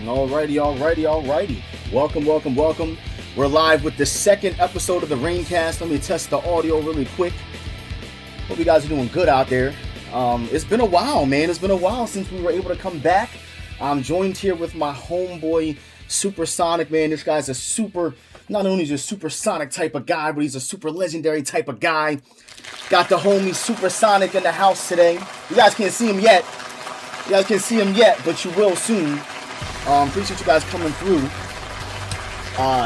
Alrighty. Welcome. We're live with the second episode of the ReignsCast. Let me test the audio really quick. Hope you guys are doing good out there. It's been a while, man. It's been a while since we were able to come back. I'm joined here with my homeboy, Supersonic, man. This guy's not only is a supersonic type of guy, but he's a super legendary type of guy. Got the homie Supersonic in the house today. You guys can't see him yet, but you will soon. Appreciate you guys coming through.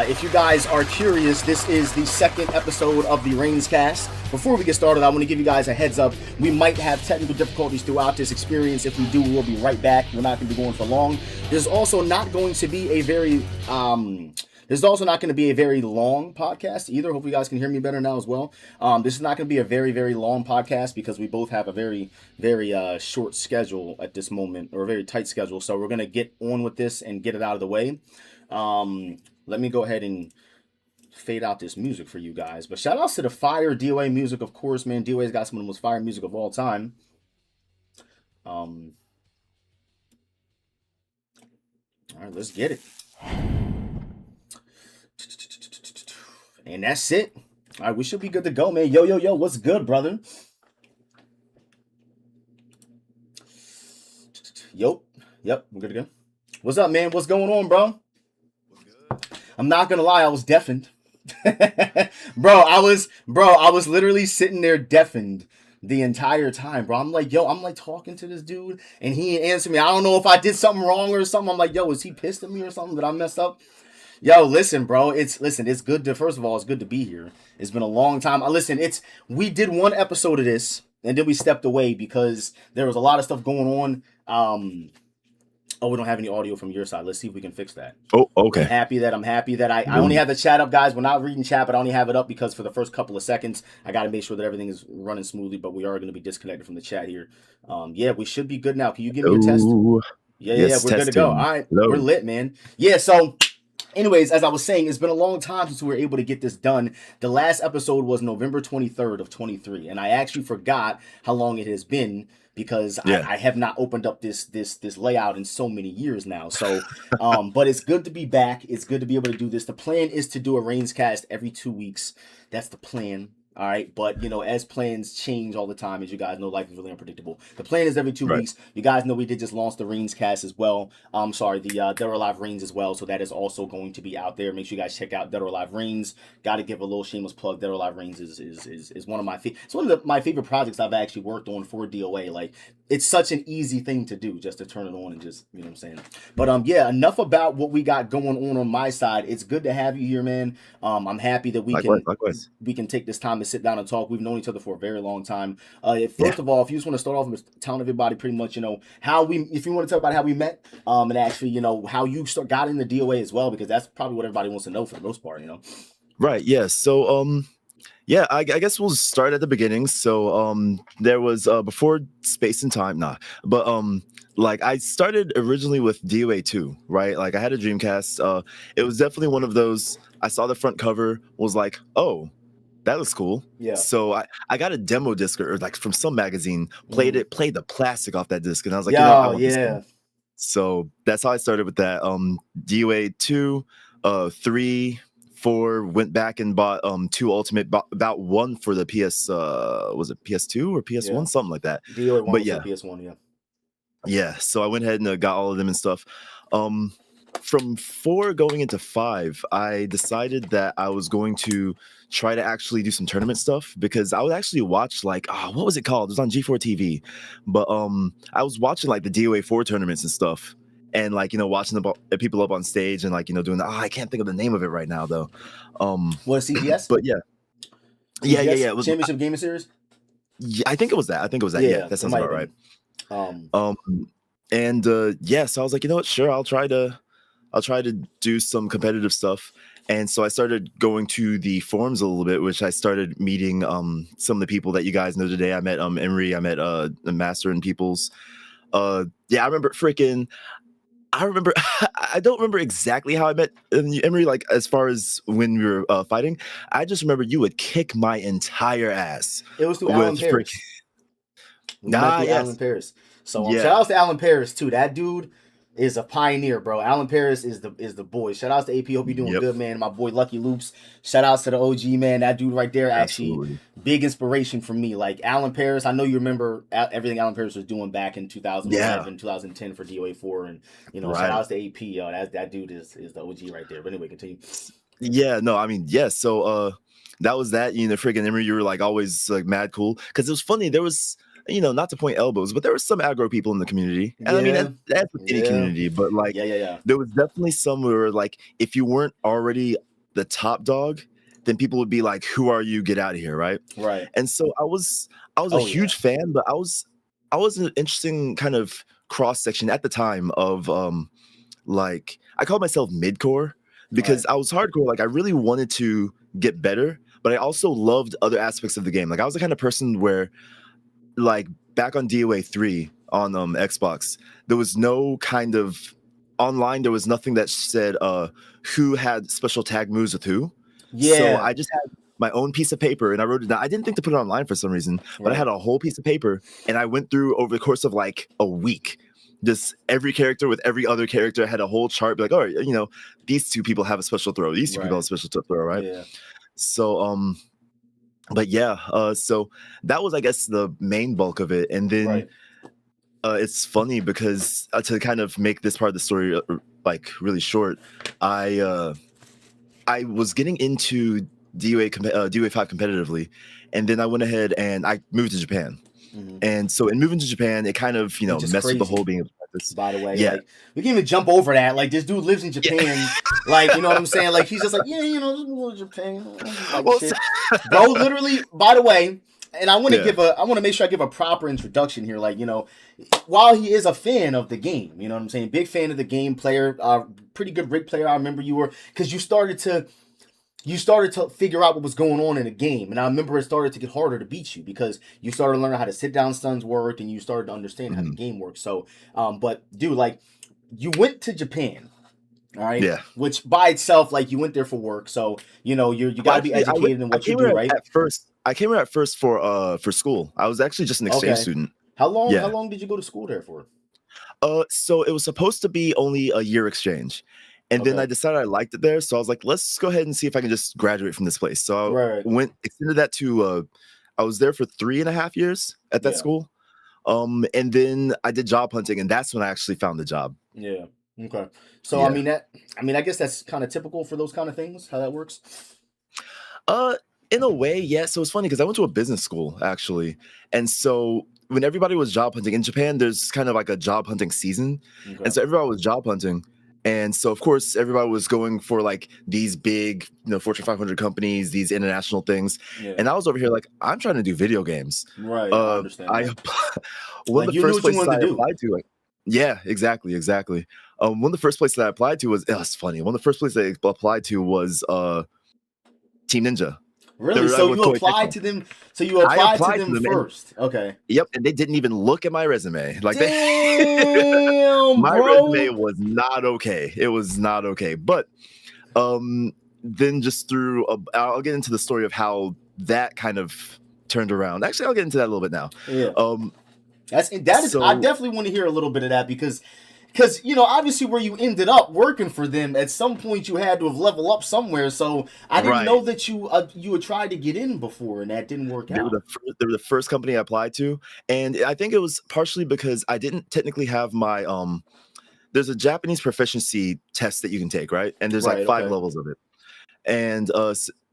If you guys are curious, this is the second episode of the ReignsCast. Before we get started, I want to give you guys a heads up. We might have technical difficulties throughout this experience. If we do, we'll be right back. We're not going to be going for long. There's also not going to be a very long podcast either. Hope you guys can hear me better now as well. This is not going to be a very, very long podcast because we both have a very, very short schedule at this moment, or a very tight schedule. So we're going to get on with this and get it out of the way. Let me go ahead and fade out this music for you guys. But shout outs to the fire DOA music, of course, man. DOA's got some of the most fire music of all time. All right, let's get it. And that's it. All right, we should be good to go, man. Yo, what's good, brother? Yep, we're good to go. What's up, man? What's going on, bro? I'm not gonna lie, I was deafened. bro, I was literally sitting there deafened the entire time, bro. I'm like talking to this dude, and he didn't answer me. I don't know if I did something wrong or something. I'm like, yo, is he pissed at me or something? Did I mess up? Yo, listen, bro. It's good to, first of all, it's good to be here. It's been a long time. We did one episode of this, and then we stepped away because there was a lot of stuff going on. We don't have any audio from your side. Let's see if we can fix that. Oh, okay. I'm happy that I only have the chat up, guys. We're not reading chat, but I only have it up because for the first couple of seconds, I got to make sure that everything is running smoothly, but we are going to be disconnected from the chat here. We should be good now. Can you give me a test? Yeah, we're good to go. All right, We're lit, man. Yeah, so anyways, as I was saying, it's been a long time since we were able to get this done. The last episode was November 23rd of 23, and I actually forgot how long it has been because I have not opened up this layout in so many years now. So, but it's good to be back. It's good to be able to do this. The plan is to do a ReignsCast every 2 weeks. That's the plan. All right, but as plans change all the time, as you guys know, life is really unpredictable. The plan is every 2 weeks. You guys know we did just launch the ReignsCast as well. The Dead or Alive Reigns as well. So that is also going to be out there. Make sure you guys check out Dead or Alive Reigns. Got to give a little shameless plug. Dead or Alive Reigns is one of my my favorite projects I've actually worked on for DOA. Like, it's such an easy thing to do, just to turn it on and just, you know what I'm saying. But enough about what we got going on my side. It's good to have you here, man. I'm happy that we can take this time to sit down and talk. We've known each other for a very long time. First of all, if you just want to start off with telling everybody pretty much, if you want to talk about how we met, and actually, how you got into DOA as well, because that's probably what everybody wants to know for the most part, Right. Yeah. So, I guess we'll start at the beginning. So, there was before Space and Time, but I started originally with DOA 2, right? Like, I had a Dreamcast. It was definitely one of those. I saw the front cover, was like, oh, that looks cool. Yeah. So I got a demo disc or like from some magazine, played the plastic off that disc, and I was like, I want this thing. So that's how I started with that. DOA 2, 3, 4, went back and bought 2 Ultimate, about 1 for the PS. Was it PS2 or PS1, something like that? DOA 1 was for PS1, yeah. So I went ahead and got all of them and stuff. From 4 going into 5, I decided that I was going to try to actually do some tournament stuff, because I would actually watch what was it called? It was on G4 TV, but I was watching like the DOA 4 tournaments and stuff, and watching the people up on stage and doing that. I can't think of the name of it right now though. What, CGS? But yeah. It was Championship Gaming Series. Yeah, I think it was that. Yeah, that sounds about right. So I was like, you know what? Sure, I'll try to do some competitive stuff. And so I started going to the forums a little bit, which I started meeting some of the people that you guys know today. I met Emery, I met the Master and Peoples. I remember I don't remember exactly how I met Emery, like as far as when we were fighting. I just remember you would kick my entire ass. It was through Alan Paris. Alan Paris. So shout out to Alan Paris too. That dude, is a pioneer, bro. Alan Paris is the boy. Shout outs to AP. Hope you're doing good, man. My boy Lucky Loops. Shout outs to the OG, man. That dude right there, actually Absolutely. big inspiration for me. Like Alan Paris, I know you remember everything Alan Paris was doing back in 2011, 2010 for DOA 4, and shout outs to AP. Yo, that dude is the OG right there. But anyway, continue. Yeah, no, I mean, yes. So that was that. Friggin' Emery, you were like always like mad cool because it was funny. There was, not to point elbows, but there were some aggro people in the community. And I mean, that's any community, but like, there was definitely some where like, if you weren't already the top dog, then people would be like, "Who are you? Get out of here!" Right? Right. And so I was a huge fan, but I was an interesting kind of cross section at the time of like I called myself midcore because I was hardcore. Like I really wanted to get better, but I also loved other aspects of the game. Like I was the kind of person where, like back on DOA 3 on Xbox, there was no kind of online. There was nothing that said who had special tag moves with who. Yeah. So I just had my own piece of paper and I wrote it down. I didn't think to put it online for some reason, but I had a whole piece of paper and I went through over the course of like a week. Just every character with every other character had a whole chart, like, oh, these two people have a special throw. These two people have a special throw, right? Yeah. So, but yeah, so that was, I guess, the main bulk of it. And then it's funny because to kind of make this part of the story like really short, I was getting into DOA 5 competitively, and then I went ahead and I moved to Japan. And so in moving to Japan, it kind of, messed with the whole being of practice. By the way, like we can even jump over that. Like this dude lives in Japan. Like, you know what I'm saying? Like he's just like, just go to Japan. Like, shit. Bro, literally, by the way, and I want to make sure I give a proper introduction here. Like, while he is a fan of the game, you know what I'm saying? Big fan of the game, player, pretty good rig player. I remember you were, because you started to figure out what was going on in the game. And I remember it started to get harder to beat you because you started learning how to sit down stuns work and you started to understand how the game works. So, but dude, like you went to Japan, all right? Yeah. Which by itself, like you went there for work. So, you got to be educated in what you do, right? I came here at first for school. I was actually just an exchange student. How long did you go to school there for? So it was supposed to be only a year exchange. And then I decided I liked it there. So I was like, let's go ahead and see if I can just graduate from this place. So I extended that to, I was there for 3.5 years at that school. And then I did job hunting, and that's when I actually found the job. Yeah. Okay. So, I mean, I guess that's kind of typical for those kind of things, how that works. In a way, yes. So it's funny because I went to a business school, actually. And so when everybody was job hunting in Japan, there's kind of like a job hunting season. And so everybody was job hunting. And so, of course, everybody was going for like these big, Fortune 500 companies, these international things. Yeah. And I was over here like, I'm trying to do video games. Right. I understand. One of the first places I applied to, exactly. One of the first places that I applied to was, it's funny. One of the first places I applied to was Team Ninja. Really? So you applied to them? So you applied to them first? Okay. Yep, and they didn't even look at my resume. Like, damn, my bro. resume was not okay. It was not okay. But then just through, I'll get into the story of how that kind of turned around. Actually, I'll get into that a little bit now. Yeah. I definitely want to hear a little bit of that because obviously where you ended up working for them, at some point you had to have leveled up somewhere. So I didn't know that you had tried to get in before and that didn't work out. They were the first company I applied to. And I think it was partially because I didn't technically have my, there's a Japanese proficiency test that you can take, right? And there's like 5 levels of it. And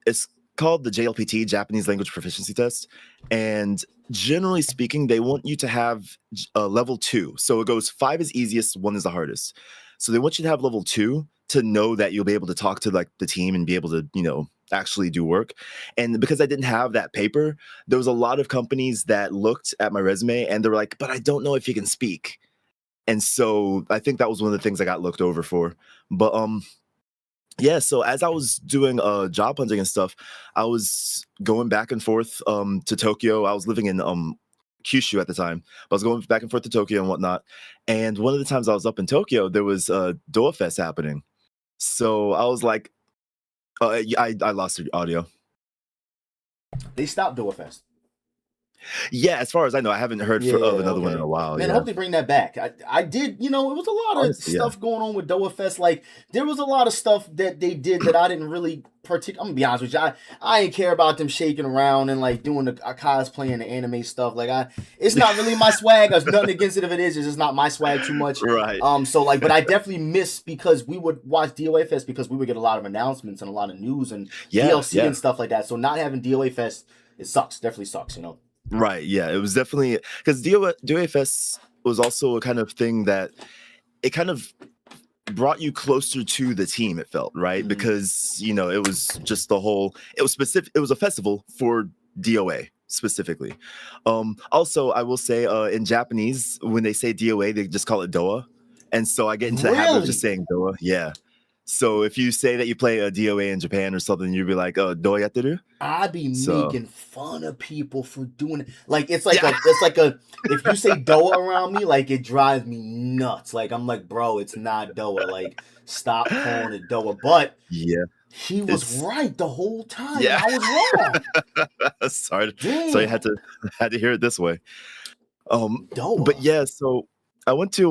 it's called the JLPT, Japanese Language Proficiency Test. And generally speaking, they want you to have level 2. So it goes 5 is easiest, 1 is the hardest. So they want you to have level 2 to know that you'll be able to talk to like the team and be able to, actually do work. And because I didn't have that paper, there was a lot of companies that looked at my resume and they were like, but I don't know if you can speak. And so I think that was one of the things I got looked over for. But yeah, so as I was doing job hunting and stuff, I was going back and forth to Tokyo. I was living in Kyushu at the time. I was going back and forth to Tokyo and whatnot. And one of the times I was up in Tokyo, there was DOA Fest happening. So I was like, I lost the audio. They stopped DOA Fest. Yeah, as far as I know, I haven't heard Yeah, of another one in okay. a while. Man, I Yeah, hope they bring that back. I did, it was a lot of honestly, yeah. stuff going on with DOA Fest. Like, there was a lot of stuff that they did that I didn't really I'm gonna be honest with you. I didn't care about them shaking around and like doing the cosplay and the anime stuff. Like, it's not really my swag. There's nothing against it if it is. It's just not my swag too much. Right. So like, but I definitely miss because we would watch DOA Fest because we would get a lot of announcements and a lot of news and DLC and stuff like that. So not having DOA Fest, it sucks. Definitely sucks. Right. Yeah. It was definitely because DOA Fest was also a kind of thing that it kind of brought you closer to the team. It felt right because it was just the whole. It was specific. It was a festival for DOA specifically. Also, I will say in Japanese when they say DOA, they just call it DOA, and so I get into the habit of just saying DOA. Yeah. So if you say that you play a DOA in Japan or something, you'd be like, "Oh, DOA yateru?" I'd be making fun of people for doing it. Like it's like if you say DOA around me, like it drives me nuts. Like I'm like, bro, it's not DOA. Like stop calling it DOA. But yeah, he was right the whole time. Yeah, I was wrong. Sorry, so I had to hear it this way. DOA. But yeah, so I went to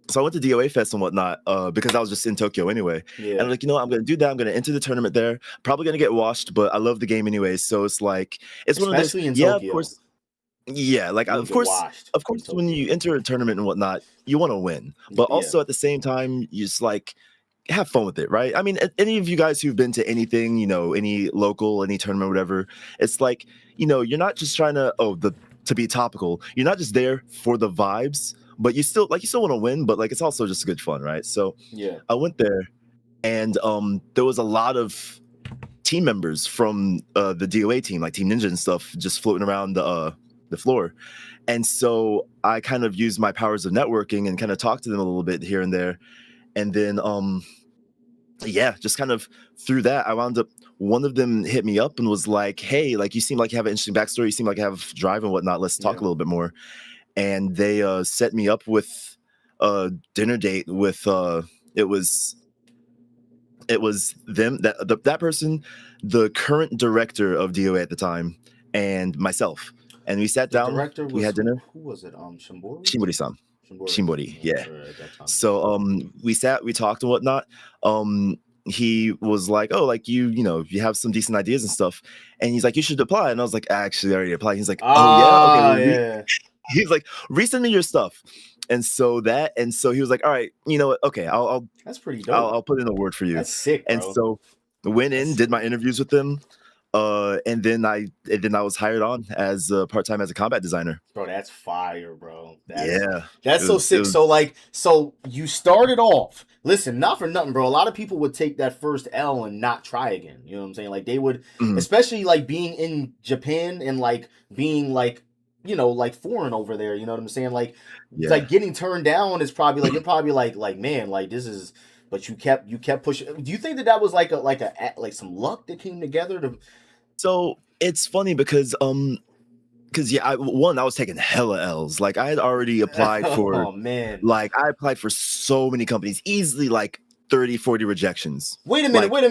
DOA Fest and whatnot because I was just in Tokyo anyway. Yeah. And I'm like, I'm going to do that. I'm going to enter the tournament there. Probably going to get washed, but I love the game anyway. So it's like, it's especially one of those. In yeah, Tokyo. Of course. Yeah, like of course, when you enter a tournament and whatnot, you want to win, but also at the same time, you just like have fun with it, right? I mean, any of you guys who've been to anything, any local, any tournament, whatever, it's like, you're not just trying to to be topical. You're not just there for the vibes, but you still want to win, but like it's also just good fun, right? So I went there, and there was a lot of team members from the DOA team, like Team Ninja and stuff, just floating around the floor. And so I kind of used my powers of networking and kind of talked to them a little bit here and there. And then, just kind of through that, I wound up, one of them hit me up and was like, hey, like, you seem like you have an interesting backstory. You seem like you have drive and whatnot. Let's talk a little bit more. And they set me up with a dinner date with, it was them, that person, the current director of DOA at the time, and myself. And we sat down. We had dinner. Who was it? Shimbori? Shimbori-san. Shimbori, yeah. So we sat, we talked and whatnot. He was like, oh, like you have some decent ideas and stuff. And he's like, you should apply. And I was like, actually, I already applied. He's like, oh yeah, okay. Yeah. He's like, resend me your stuff. And so he was like, all right, you know what? Okay, I'll that's pretty dope. I'll put in a word for you. That's sick, bro. And so went in, did my interviews with them. And then I was hired on as part-time as a combat designer. Bro, that's fire, bro. That's so sick. So you started off. Listen, not for nothing, bro. A lot of people would take that first L and not try again. You know what I'm saying? Like they would, especially like being in Japan and like being like, like foreign over there. You know what I'm saying? Like, like getting turned down is probably like you're probably like man, like this is. But you kept pushing. Do you think that was like some luck that came together to? So it's funny because I was taking hella L's. Like I had already applied for. Oh man! Like I applied for so many companies, easily like 30, 40 rejections. Wait a minute. I want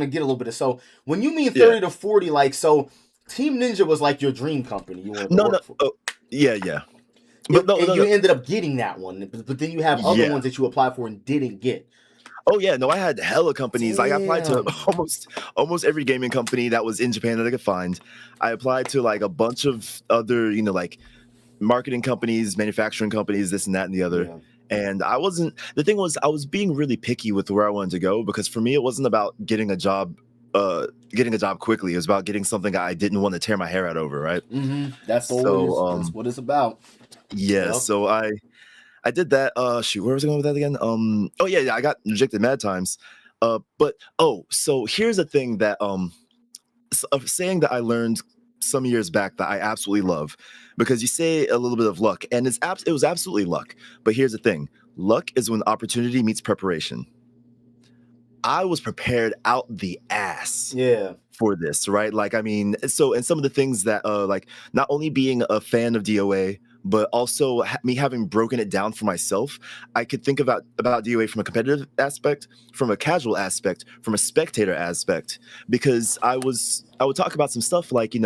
to get a little bit of. So when you mean 30 to 40, like so, Team Ninja was like your dream company. You wanted to work for. Oh, yeah. But you ended up getting that one, but then you have other ones that you applied for and didn't get. Oh yeah, no, I had hella companies. Like I applied to almost every gaming company that was in Japan that I could find. I applied to like a bunch of other, like marketing companies, manufacturing companies, this and that and the other. Yeah. And the thing was I was being really picky with where I wanted to go because for me it wasn't about getting a job quickly. It was about getting something I didn't want to tear my hair out over, right? That's that's what it's about. Yeah, so I did that. Shoot, where was I going with that again? I got rejected mad times. So here's a thing that a saying that I learned some years back that I absolutely love, because you say a little bit of luck, and it was absolutely luck. But here's the thing: luck is when opportunity meets preparation. I was prepared out the ass. For this, right? Like, I mean, and some of the things that like not only being a fan of DOA, but also me having broken it down for myself, I could think about DOA from a competitive aspect, from a casual aspect, from a spectator aspect, because I would talk about some stuff like,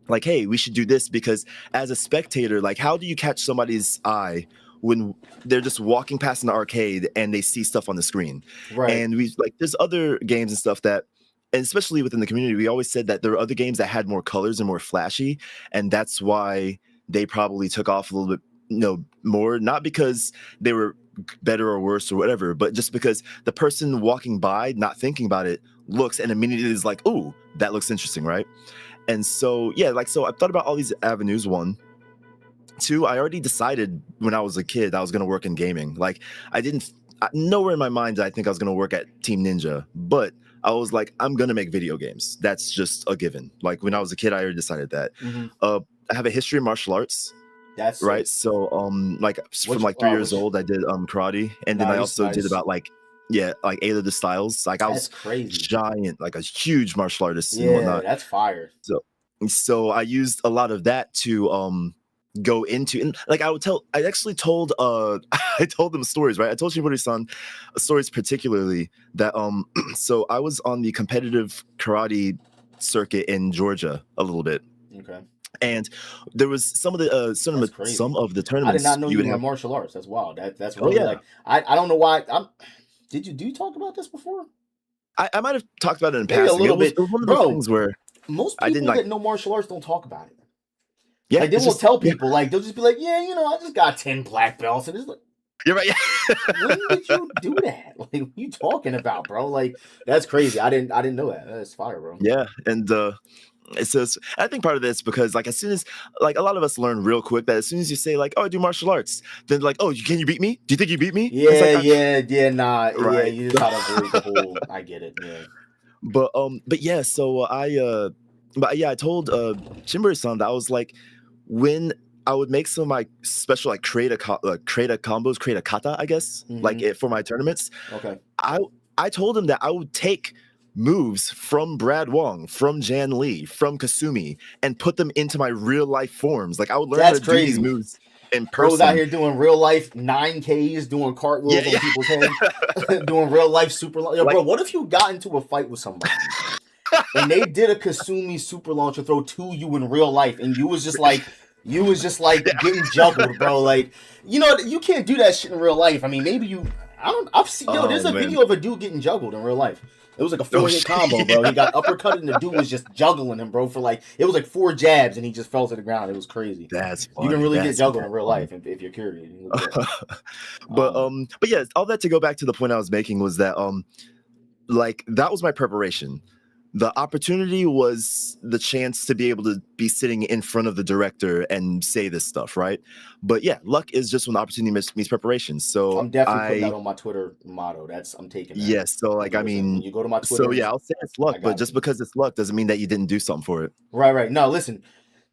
like, hey, we should do this, because as a spectator, like, how do you catch somebody's eye when they're just walking past an arcade and they see stuff on the screen? Right. And there's other games and stuff that, and especially within the community, we always said that there were other games that had more colors and more flashy, and that's why they probably took off a little bit, more, not because they were better or worse or whatever, but just because the person walking by, not thinking about it, looks and immediately is like, "Oh, that looks interesting," right? And so, yeah, so I thought about all these avenues. One, two, I already decided when I was a kid I was going to work in gaming. Like, nowhere in my mind did I think I was going to work at Team Ninja, but I was like, I'm going to make video games. That's just a given. Like, when I was a kid, I already decided that. I have a history of martial arts. That's right. sick. So, from like 3 years old, I did karate, and then I also did about like 8 of the styles. Like, I That's was crazy. giant, like a huge martial artist and Yeah, whatnot. that's fire. So I used a lot of that to go into, and like I actually told I told them stories, right? I told Shibori-san stories particularly that so I was on the competitive karate circuit in Georgia a little bit. Okay. And there was some of the tournaments. I did not know you were martial arts. That's wild. That's really like I don't know why. Do you talk about this before? I might have talked about it in Maybe passing. A little bit. It was one of those things where most people that know martial arts don't talk about it. Yeah, like they won't tell people. Like they'll just be like, yeah, I just got 10 black belts, and it's like, you're right. Yeah. When did you do that? Like, what are you talking about, bro? Like, that's crazy. I didn't know that. That's fire, bro. Yeah, and it says, I think part of this because like as soon as like a lot of us learn real quick that as soon as you say like, oh, I do martial arts, then like, oh, can you beat me? Do you think you beat me? Yeah, like, nah, right. Yeah, you just gotta avoid the whole. I get it, yeah. But yeah, so I told Shimber-san that I was like, when I would make some of my special like create a combos, create a kata, I guess, like for my tournaments. Okay. I told him that I would take moves from Brad Wong, from Jan Lee, from Kasumi, and put them into my real life forms. Like I would learn how to do these moves in person. Bro's out here doing real life 9Ks, doing cartwheels on people's heads, doing real life super. Bro, what if you got into a fight with somebody and they did a Kasumi super launcher throw to you in real life, and you was just like getting juggled, bro? Like, you can't do that shit in real life. I mean, maybe I've seen. There's a video of a dude getting juggled in real life. It was like a 4-hit combo, bro. He got uppercutted and the dude was just juggling him, bro, for it was like 4 jabs and he just fell to the ground. It was crazy. That's funny. You can really get juggled in real life if you're curious. But yeah, all that to go back to the point I was making was that like that was my preparation. The opportunity was the chance to be able to be sitting in front of the director and say this stuff, right? But yeah, luck is just when the opportunity meets preparation. So I'm definitely putting that on my Twitter motto. I'm taking that. Yes, so like I mean, when you go to my Twitter. So yeah, I'll say it's luck, but just because it's luck doesn't mean that you didn't do something for it. Right. No, listen.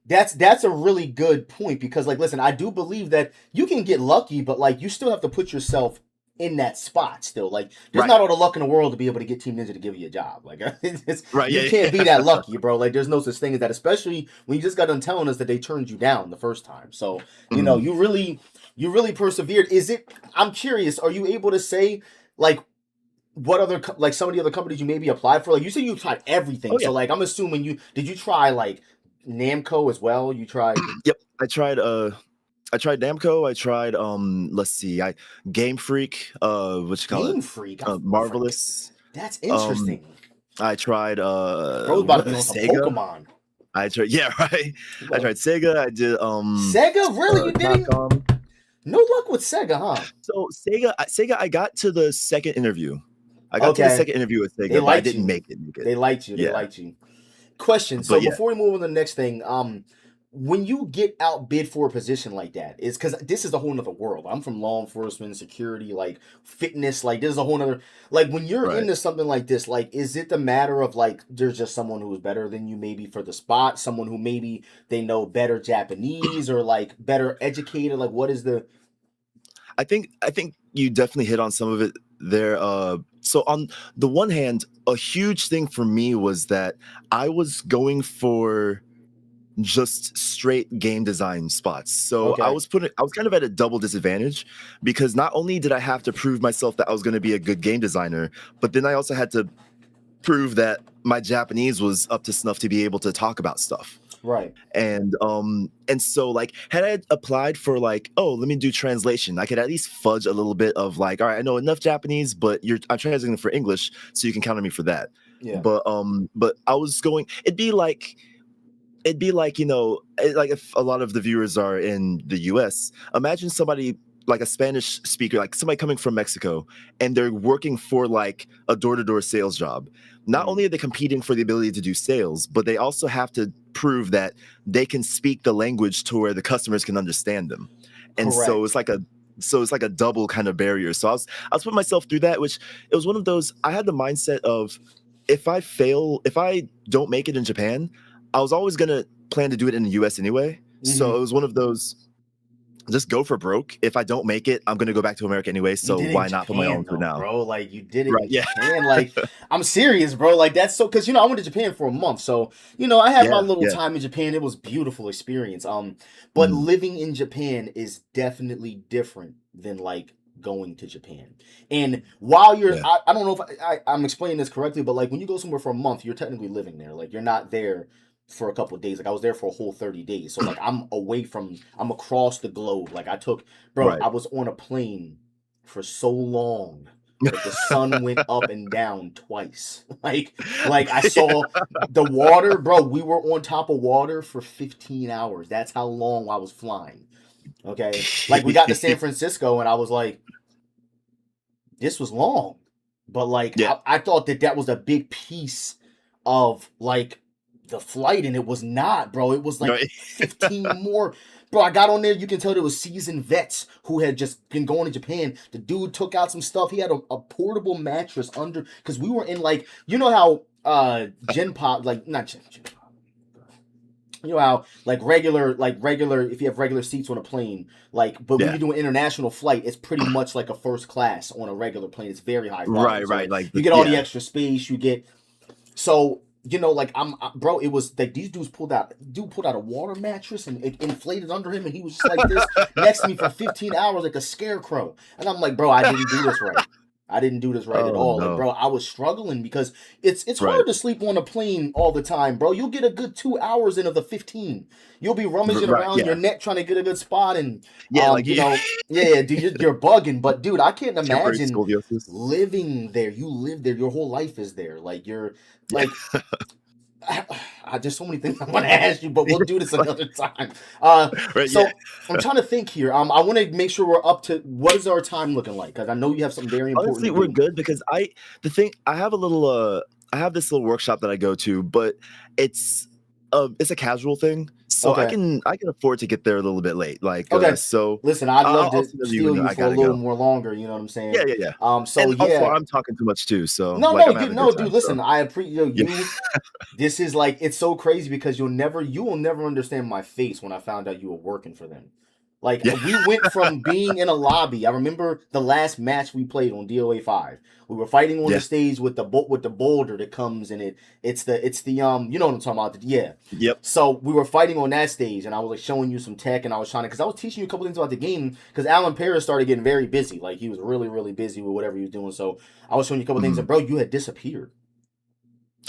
That's a really good point because like listen, I do believe that you can get lucky, but like you still have to put yourself in that spot still. Like there's not all the luck in the world to be able to get Team Ninja to give you a job. Like you can't be that lucky, bro. Like there's no such thing as that, especially when you just got done telling us that they turned you down the first time. So you really persevered. I'm curious, are you able to say like what other like some of the other companies you maybe applied for? Like you said you tried everything. So like I'm assuming did you try like Namco as well? You tried Yep, I tried Namco. I tried let's see, Game Freak, what you call Game it? Freak, Marvelous. That's interesting. I tried Bro's about to be on some Pokemon. I tried I tried Sega. I did Sega, really? You didn't? No luck with Sega, huh? So Sega, I got to the second interview. I got to the second interview with Sega, but I didn't make it. They liked you. They liked you. Question. So before we move on to the next thing, when you get outbid for a position like that, is because this is a whole nother world. I'm from law enforcement, security, like fitness, like this is a whole nother. Like when you're into something like this, like is it the matter of like there's just someone who is better than you maybe for the spot, someone who maybe they know better Japanese or like better educated? Like what is the? I think you definitely hit on some of it there. So on the one hand, a huge thing for me was that I was going for just straight game design spots. So I Okay. was kind of at a double disadvantage because not only did I have to prove myself that I was going to be a good game designer, but then I also had to prove that my Japanese was up to snuff to be able to talk about stuff. Right. And so like had I applied for like, oh, let me do translation, I could at least fudge a little bit of like, all right, I know enough Japanese, but I'm translating for English, so you can count on me for that. Yeah. But I was going, it'd be like, like if a lot of the viewers are in the US, imagine somebody like a Spanish speaker, like somebody coming from Mexico, and they're working for like a door-to-door sales job. Not only are they competing for the ability to do sales, but they also have to prove that they can speak the language to where the customers can understand them. And so Correct. it's like a double kind of barrier. So I was putting myself through that, which it was one of those, I had the mindset of if I don't make it in Japan, I was always gonna plan to do it in the US anyway. So it was one of those, just go for broke. If I don't make it, I'm gonna go back to America anyway. So You did it why in not put my Japan own for though, now? bro. Like you did it Right, in yeah. Japan. Like I'm serious, bro. Like that's so because I went to Japan for a month, so I had my little Yeah. time in Japan. It was a beautiful experience. But living in Japan is definitely different than like going to Japan. And while you're, Yeah. I don't know if I'm explaining this correctly, but like when you go somewhere for a month, you're technically living there. Like you're not there for a couple of days. Like I was there for a whole 30 days. So like I'm across the globe. Like Right. I was on a plane for so long that the sun went up and down twice. Like I saw the water, bro. We were on top of water for 15 hours. That's how long I was flying. Okay. Like we got to San Francisco and I was like, this was long. But like Yeah. I thought that was a big piece of like the flight, and it was not, bro. It was like Right. 15 more. Bro, I got on there. You can tell there was seasoned vets who had just been going to Japan. The dude took out some stuff. He had a portable mattress under, because we were in like, how Gen Pop, like not Gen Pop. You know how like regular if you have regular seats on a plane, like, but when you're doing international flight, it's pretty much like a first class on a regular plane. It's very high quality. Right. So Like you get all the extra space. You get like bro, it was like these dudes pulled out a water mattress and it inflated under him, and he was just like this next to me for 15 hours like a scarecrow. And I'm like, bro, I didn't do this right. I didn't do this right at all. No. Like, bro, I was struggling because it's Right. hard to sleep on a plane all the time, bro. You'll get a good 2 hours into the 15. You'll be rummaging around your neck trying to get a good spot, and dude, you're bugging. But dude, I can't imagine living there. You live there. Your whole life is there. Like you're like. There's so many things I want to ask you, but we'll do this another time. I'm trying to think here. I want to make sure we're up to, what is our time looking like? Because I know you have something very important. Honestly, we're good because I have a little I have this little workshop that I go to, but it's a casual thing, so I can afford to get there a little bit late. Like so listen, I'd love to steal you for a little more longer. You know what I'm saying? Yeah. So and also, I'm talking too much too. So dude. Listen, I appreciate you. This is like, it's so crazy because you will never understand my face when I found out you were working for them. Like we went from being in a lobby. I remember the last match we played on DOA 5. We were fighting on the stage with the boulder that comes in it's the you know what I'm talking about? Yep. So we were fighting on that stage, and I was like showing you some tech, and I was trying to, because I was teaching you a couple things about the game, because Alan Paris started getting very busy. Like he was really, really busy with whatever he was doing. So I was showing you a couple things, and bro, you had disappeared.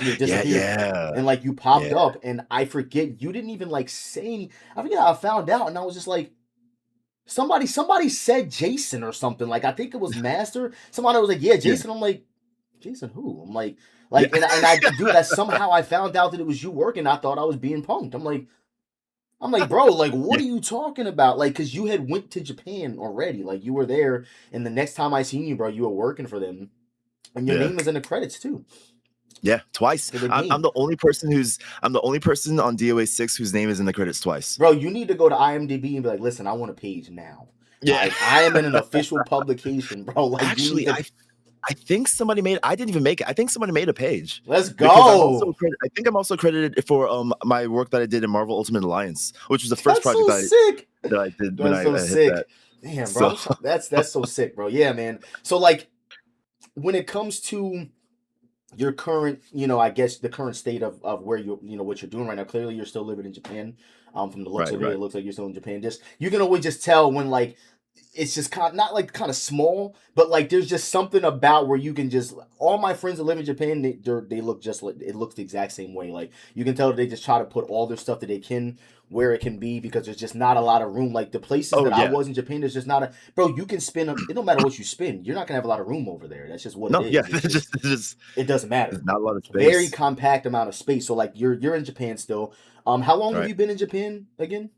And like you popped up, and I forget, you didn't even like say any. I forget how I found out, and I was just like, somebody said Jason or something. Like I think it was Master. Somebody was like, yeah, Jason. I'm like, Jason who? I'm like, and I do that. Somehow I found out that it was you working. I thought I was being punked. I'm like, bro, like, what are you talking about? Like, because you had went to Japan already. Like, you were there, and the next time I seen you, bro, you were working for them, and your name was in the credits too. Yeah, twice. I'm the only person on DOA 6 whose name is in the credits twice. Bro, you need to go to IMDb and be like, listen, I want a page now. Yeah, I am in an official publication, bro. Like, actually, I think somebody made. I didn't even make it. I think somebody made a page. Let's go. I think I'm also credited for my work that I did in Marvel Ultimate Alliance, which was the first project that I did when I hit that. Damn, bro, that's so sick, bro. Yeah, man. So like, when it comes to your current, I guess the current state of where what you're doing right now. Clearly, you're still living in Japan. From the looks Right, of it, it right. looks like you're still in Japan. Just you can always just tell when like it's just not like kind of small, but like there's just something about where you can just all my friends that live in Japan, they look just like it looks the exact same way. Like you can tell that they just try to put all their stuff that they can where it can be because there's just not a lot of room. Like the places Oh that I yeah. was in Japan, there's just not a bro. You can spend it don't matter what you spend, you're not gonna have a lot of room over there. That's just what it No, yeah. is. It's Just, just just it doesn't matter. there's not a lot of Very space. compact amount of space. So like you're in Japan still. How long have Right. you been in Japan again?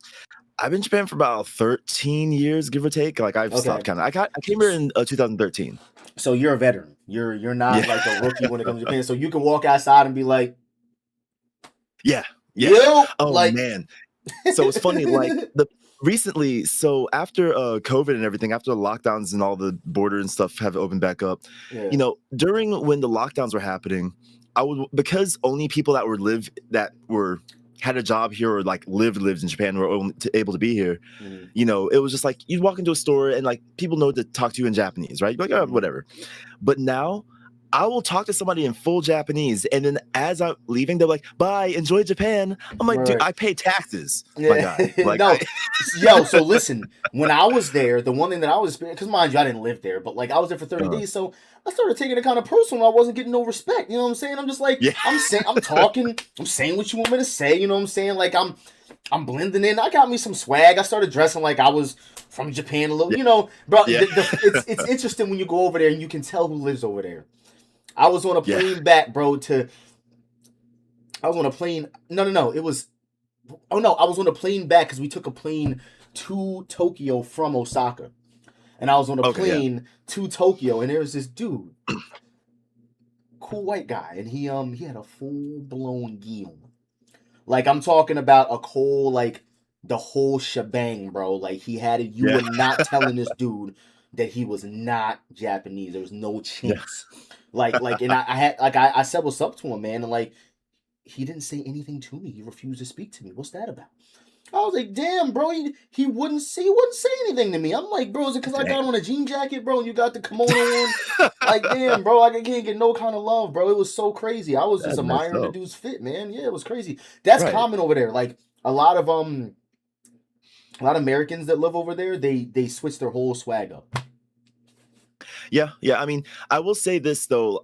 I've been in Japan for about 13 years, give or take. Like I've stopped Okay. counting. I came here in 2013. So you're a veteran. You're not Yeah. like a rookie when it comes to Japan. So you can walk outside and be like, Yeah. Yeah. yo, Oh like man. So it's funny, like the recently, so after COVID and everything, after the lockdowns and all the border and stuff have opened back up, yeah. during when the lockdowns were happening, I would because only people that were had a job here or like lived in Japan were only able to be here. Mhm. It was just like you'd walk into a store and like people know to talk to you in Japanese, right? You're like, oh, Mhm. whatever. But now I will talk to somebody in full Japanese, and then as I'm leaving, they're like, "Bye, enjoy Japan." I'm like, "Dude, Right. I pay taxes, my Yeah. guy." Like, No. Yo, so listen, when I was there, the one thing that I was because mind you, I didn't live there, but like I was there for 30 uh, days, so I started taking it kind of personal. I wasn't getting no respect. You know what I'm saying? I'm just like, yeah, I'm talking, I'm saying what you want me to say, you know what I'm saying? Like I'm blending in. I got me some swag. I started dressing like I was from Japan a little, yeah, bro. yeah, It's interesting when you go over there and you can tell who lives over there. I was on a yeah. plane back, bro. I was on a plane. No. It was. Oh no, I was on a plane back because we took a plane to Tokyo from Osaka, and I was on a Okay, yeah, plane to Tokyo, and there was this dude, cool white guy, and he had a full blown gi on. Like I'm talking about a whole like the whole shebang, bro. Like he had it. You yeah, were not telling this dude that he was not Japanese. There was no yeah. chance. And I had like I said what's up to him, man, and like he didn't say anything to me. He refused to speak to me. What's that about? I was like, damn, bro. He wouldn't say anything to me. I'm like, bro, is it because I Dang. got on a jean jacket, bro, and you got the kimono on? Like, damn, bro, I can't get no kind of love, bro. It was so crazy. I was just That's messed admiring the up. dude's fit, man. Yeah, it was crazy. That's Right. common over there. Like a lot of Americans that live over there, they switch their whole swag up. Yeah, yeah. I mean, I will say this though.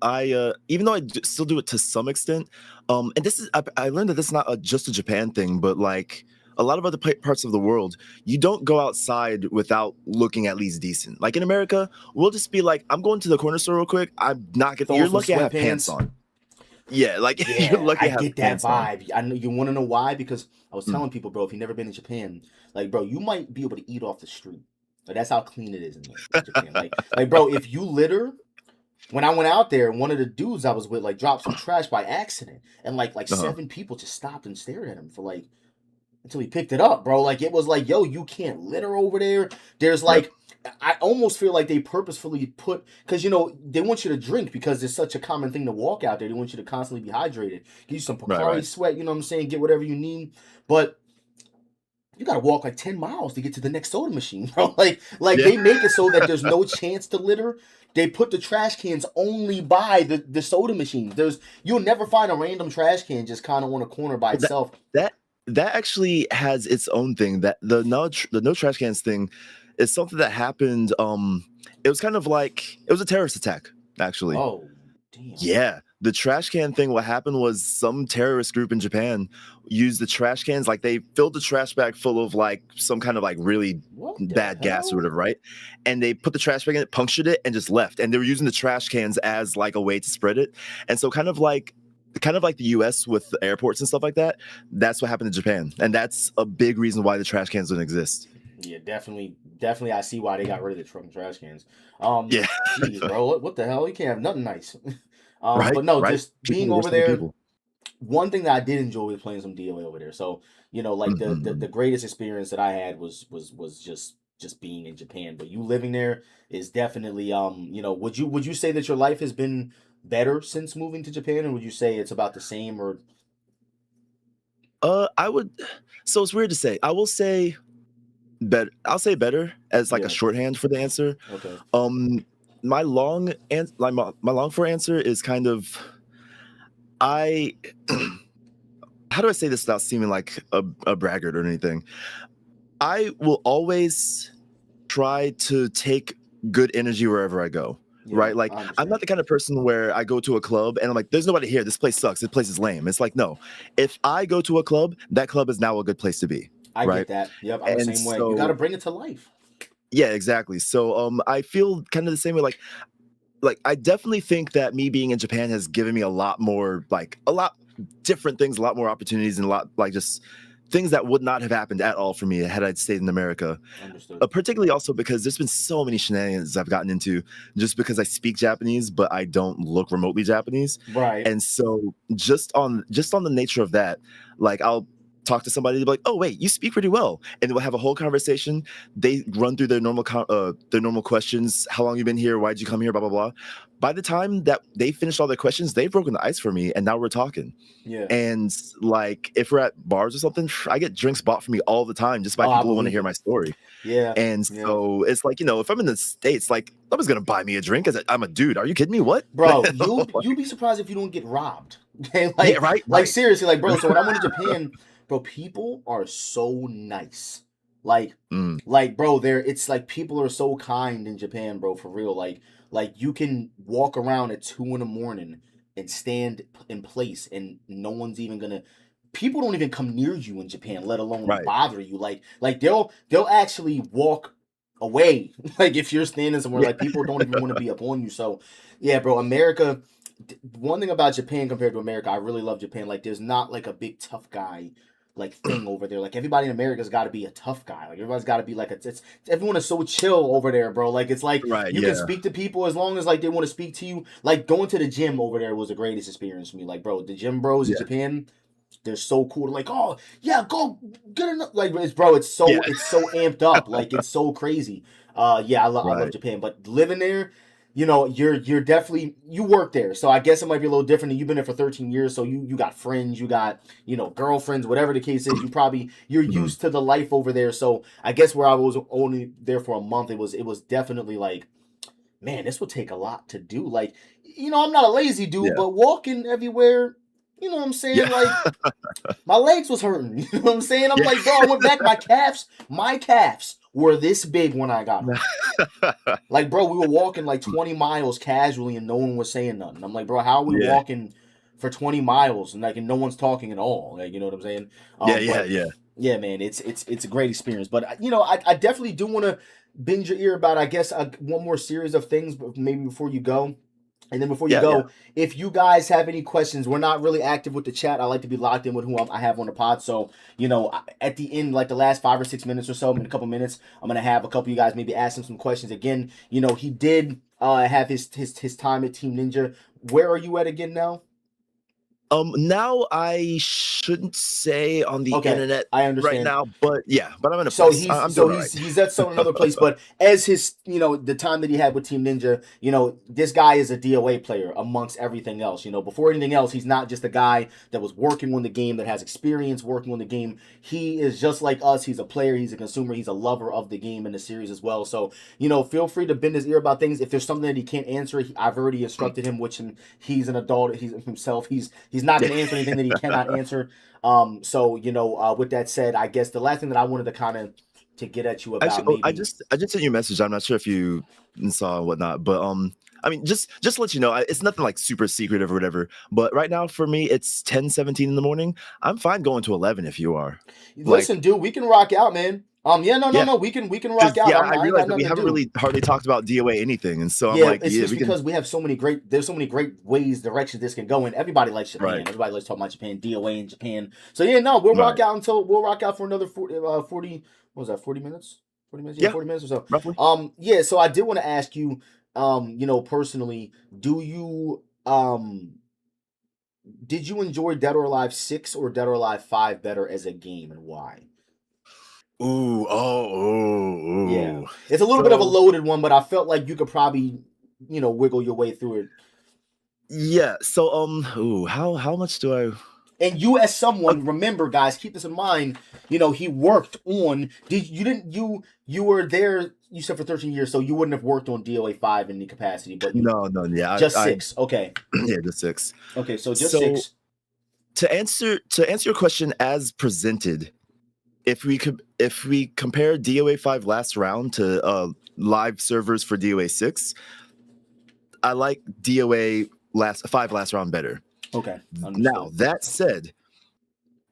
Even though still do it to some extent, and I learned that this is not just a Japan thing, but like a lot of other parts of the world, you don't go outside without looking at least decent. Like in America, we'll just be like, "I'm going to the corner store real quick. I'm not gonna. Throw on You're some lucky I have pants sweatpants. on. Yeah, like you're Yeah, lucky I I have get that pants on. vibe. I know you want to know why because I was Mm, telling people, bro, if you've never been in Japan, like, bro, you might be able to eat off the street. Like, that's how clean it is in Japan. Like, bro, if you litter, when I went out there, one of the dudes I was with like dropped some trash by accident, and like uh-huh. seven people just stopped and stared at him for like until he picked it up, bro. Like it was like, yo, you can't litter over there. There's Yep. like, I almost feel like they purposefully put because they want you to drink because it's such a common thing to walk out there. They want you to constantly be hydrated. Give you some Right. Pocari Right. sweat, you know what I'm saying? Get whatever you need, but you gotta walk like 10 miles to get to the next soda machine, bro. Like Yeah. they make it so that there's no chance to litter. They put the trash cans only by the soda machines. You'll never find a random trash can just kind of on a corner by Well, that itself. that that actually has its own thing. That the no trash cans thing is something that happened. It was kind of like it was a terrorist attack, actually. Oh, damn. Yeah, the trash can thing. What happened was some terrorist group in Japan used the trash cans, like they filled the trash bag full of like some kind of like really What the bad gas or hell? whatever, right? And they put the trash bag in it, punctured it, and just left. And they were using the trash cans as like a way to spread it. And so kind of like the US with the airports and stuff like that, that's what happened in Japan. And that's a big reason why the trash cans don't exist. Yeah, definitely. I see why they got rid of the truck and trash cans. Yeah. Jeez, bro, what the hell? You can't have nothing nice. Right, But no, right. just People being are worse over than the there. people. One thing that I did enjoy was playing some DOA over there. So like the Mhm. greatest experience that I had was just being in Japan. But you living there is definitely would you say that your life has been better since moving to Japan, or would you say it's about the same? Or I would. So it's weird to say. I will say better. I'll say better as like a yeah, shorthand for the answer. okay, Um, my long and like my long for answer is kind of I how do I say this without seeming like a braggart or anything? I will always try to take good energy wherever I go. Yeah, Right? Like, I I'm not understand. the kind of person where I go to a club and I'm like, there's nobody here. This place sucks. This place is lame. It's like, no. If I go to a club, that club is now a good place to be. I Right? get that. Yep, I'm the And same way. You got to so, bring it to life. yeah, exactly. So, I feel kind of the same way. Like I definitely think that me being in Japan has given me a lot more, like a lot different things, a lot more opportunities, and a lot like just things that would not have happened at all for me had I stayed in America. Understood. Particularly also because there's been so many shenanigans I've gotten into just because I speak Japanese, but I don't look remotely Japanese. Right. And so just on the nature of that, like I'll talk to somebody, they'll be like, "Oh wait, you speak pretty well," and we'll have a whole conversation. They run through their normal questions. How long you been here? Why'd you come here? Blah blah blah. By the time that they finished all their questions, they've broken the ice for me, and now we're talking. Yeah. And like if we're at bars or something, I get drinks bought for me all the time just by Oh, I people who want to believe hear it. my story. Yeah. And Yeah. so it's like, if I'm in the States, like nobody's gonna buy me a drink because I'm a dude. Are you kidding me? What? Bro, you'll be surprised if you don't get robbed. Okay, Yeah, right. Seriously, like bro. So when I went to Japan, bro, people are so nice. Like, Mm, bro, it's like people are so kind in Japan, bro, for real. Like you can walk around at 2 a.m. and stand in place, and no one's even gonna. People don't even come near you in Japan, let alone right. bother you. Like they'll actually walk away. Like if you're standing somewhere, Yeah. like people don't even want to be up on you. So, yeah, bro, America. One thing about Japan compared to America, I really love Japan. Like, there's not like a big tough guy like thing over there. Like everybody in America's got to be a tough guy. Like everybody's got to be like it's everyone is so chill over there, bro. Like it's like Right. you can Yeah. speak to people as long as like they want to speak to you. Like going to the gym over there was the greatest experience for me. Like, bro, the gym bros in Yeah. Japan, they're so cool. They're like, oh yeah, go get enough. Like it's Yeah. it's so amped up. Like it's so crazy. Yeah, I love Right. Japan, but living there, you're definitely you work there, so I guess it might be a little different. You've been there for 13 years, so you got friends, you got girlfriends, whatever the case is. You're Mhm. used to the life over there. So I guess where I was only there for a month, it was definitely like, man, this would take a lot to do. Like, I'm not a lazy dude, Yeah. but walking everywhere, you know what I'm saying? Yeah. Like, my legs was hurting. You know what I'm saying? I'm Yeah. like, bro, I went back. My calves were this big when I got home. Like, bro, we were walking like 20 miles casually and no one was saying nothing. I'm like, bro, how are we Yeah. walking for 20 miles and no one's talking at all? Like, you know what I'm saying? Yeah. But Yeah. yeah, man, it's a great experience. But I definitely do want to bend your ear about, I guess, one more series of things, but maybe before you go. And then before you Yeah. Yeah. go, if you guys have any questions, we're not really active with the chat. I like to be locked in with who I have on the pod. So, at the end, like the last 5 or 6 minutes or so, in a couple minutes, I'm going to have a couple of you guys maybe ask him some questions. Again, he did have his time at Team Ninja. Where are you at again now? Now I shouldn't say on the Okay, internet I right understand. now, but yeah, but I'm in a So place. I'm doing all right. he's at some another place, but as his the time that he had with Team Ninja, this guy is a DOA player amongst everything else. Before anything else, he's not just a guy that was working on the game, that has experience working on the game. He is just like us. He's a player. He's a consumer. He's a lover of the game and the series as well. So feel free to bend his ear about things. If there's something that he can't answer, I've already instructed him. Which he's an adult. He's himself. He's not going to answer anything that he cannot answer. So with that said, I guess the last thing that I wanted to kind of to get at you about Actually, I maybe. just sent you a message. I'm not sure if you saw and whatnot, but I mean, just to let you know, it's nothing like super secretive or whatever. But right now, for me, it's 10:17 in the morning. I'm fine going to 11 if you are. Listen, dude, we can rock out, man. Yeah. No, we can rock out. Yeah, I ain't realized got that we nothing to haven't do. really hardly talked about DOA anything, and so I'm Yeah, like, it's yeah, just we because can. we have there's so many great directions this can go in. Everybody likes Japan. Right. Everybody likes talking about Japan, DOA in Japan. So yeah, no, we'll rock out for another 40, 40 what was that, 40 minutes? 40 minutes? Yeah, 40 minutes or so. Roughly. Yeah, so I did want to ask you, personally, did you enjoy Dead or Alive 6 or Dead or Alive 5 better as a game, and why? Ooh, Yeah. It's a little bit of a loaded one, but I felt like you could probably, wiggle your way through it. Yeah. So how much do I? And you, as someone, remember, guys, keep this in mind. He worked on. You were there you said for 13 years, so you wouldn't have worked on DOA 5 in any capacity, but No, yeah, just 6. Okay. Yeah, just 6. Okay, so just So 6. to answer your question as presented, if we compare DOA 5 last round to live servers for DOA 6, I like DOA 5 last round better. Okay. Understood. Now, that said,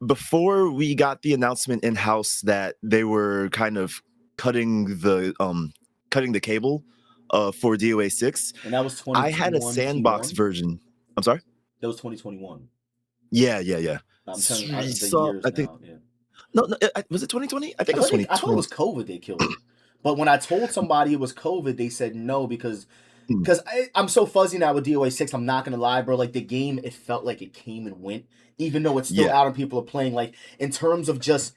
before we got the announcement in house that they were kind of cutting the cable for DOA 6, and that was 2021. I had a sandbox version. I'm sorry? That was 2021. Yeah. I'm telling you, the years I think now. Yeah. No, was it 2020? I think it was 2020. I thought it was COVID they killed it. But when I told somebody it was COVID, they said no because I'm so fuzzy now with DOA 6. I'm not gonna lie, bro. Like the game, it felt like it came and went, even though it's still out and people are playing. Like in terms of just,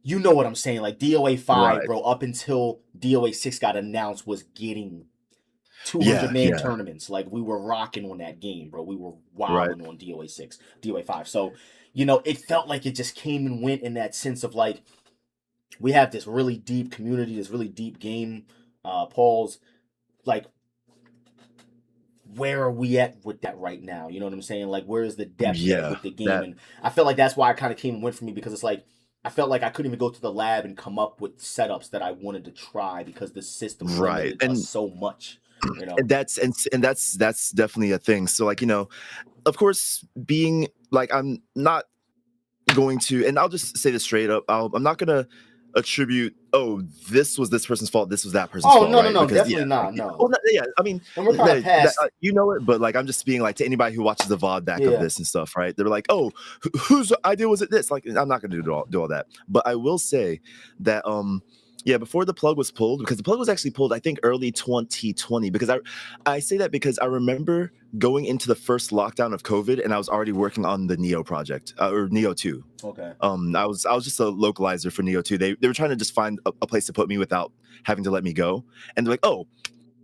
you know what I'm saying? Like DOA 5, bro, up until DOA 6 got announced, was getting 200-man tournaments. Like we were rocking on that game, bro. We were wilding on DOA 6, DOA 5. So, you know, it felt like it just came and went in that sense of like, we have this really deep community, this really deep game. Paul's like, where are we at with that right now? You know what I'm saying? Like, where is the depth with the game? And I felt like that's why I kind of came and went for me, because it's like, I felt like I couldn't even go to the lab and come up with setups that I wanted to try because the system limited us so much. You know? And that's definitely a thing. So like, you know, of course, being like, I'm not going to, and I'll just say this straight up, I'm not gonna attribute, this was this person's fault, this was that person's fault. No, definitely not. No. Well, yeah, I mean, and we're kind of past. You know it, but like, I'm just being like, to anybody who watches the VOD back of this and stuff, right? They're like, oh, whose idea was it this? Like, I'm not gonna do all that, but I will say that before the plug was pulled, because the plug was actually pulled, I think early 2020, because I say that because I remember going into the first lockdown of COVID and I was already working on the Neo project, or Neo 2. Okay. I was just a localizer for Neo 2. They were trying to just find a place to put me without having to let me go. And they're like, oh,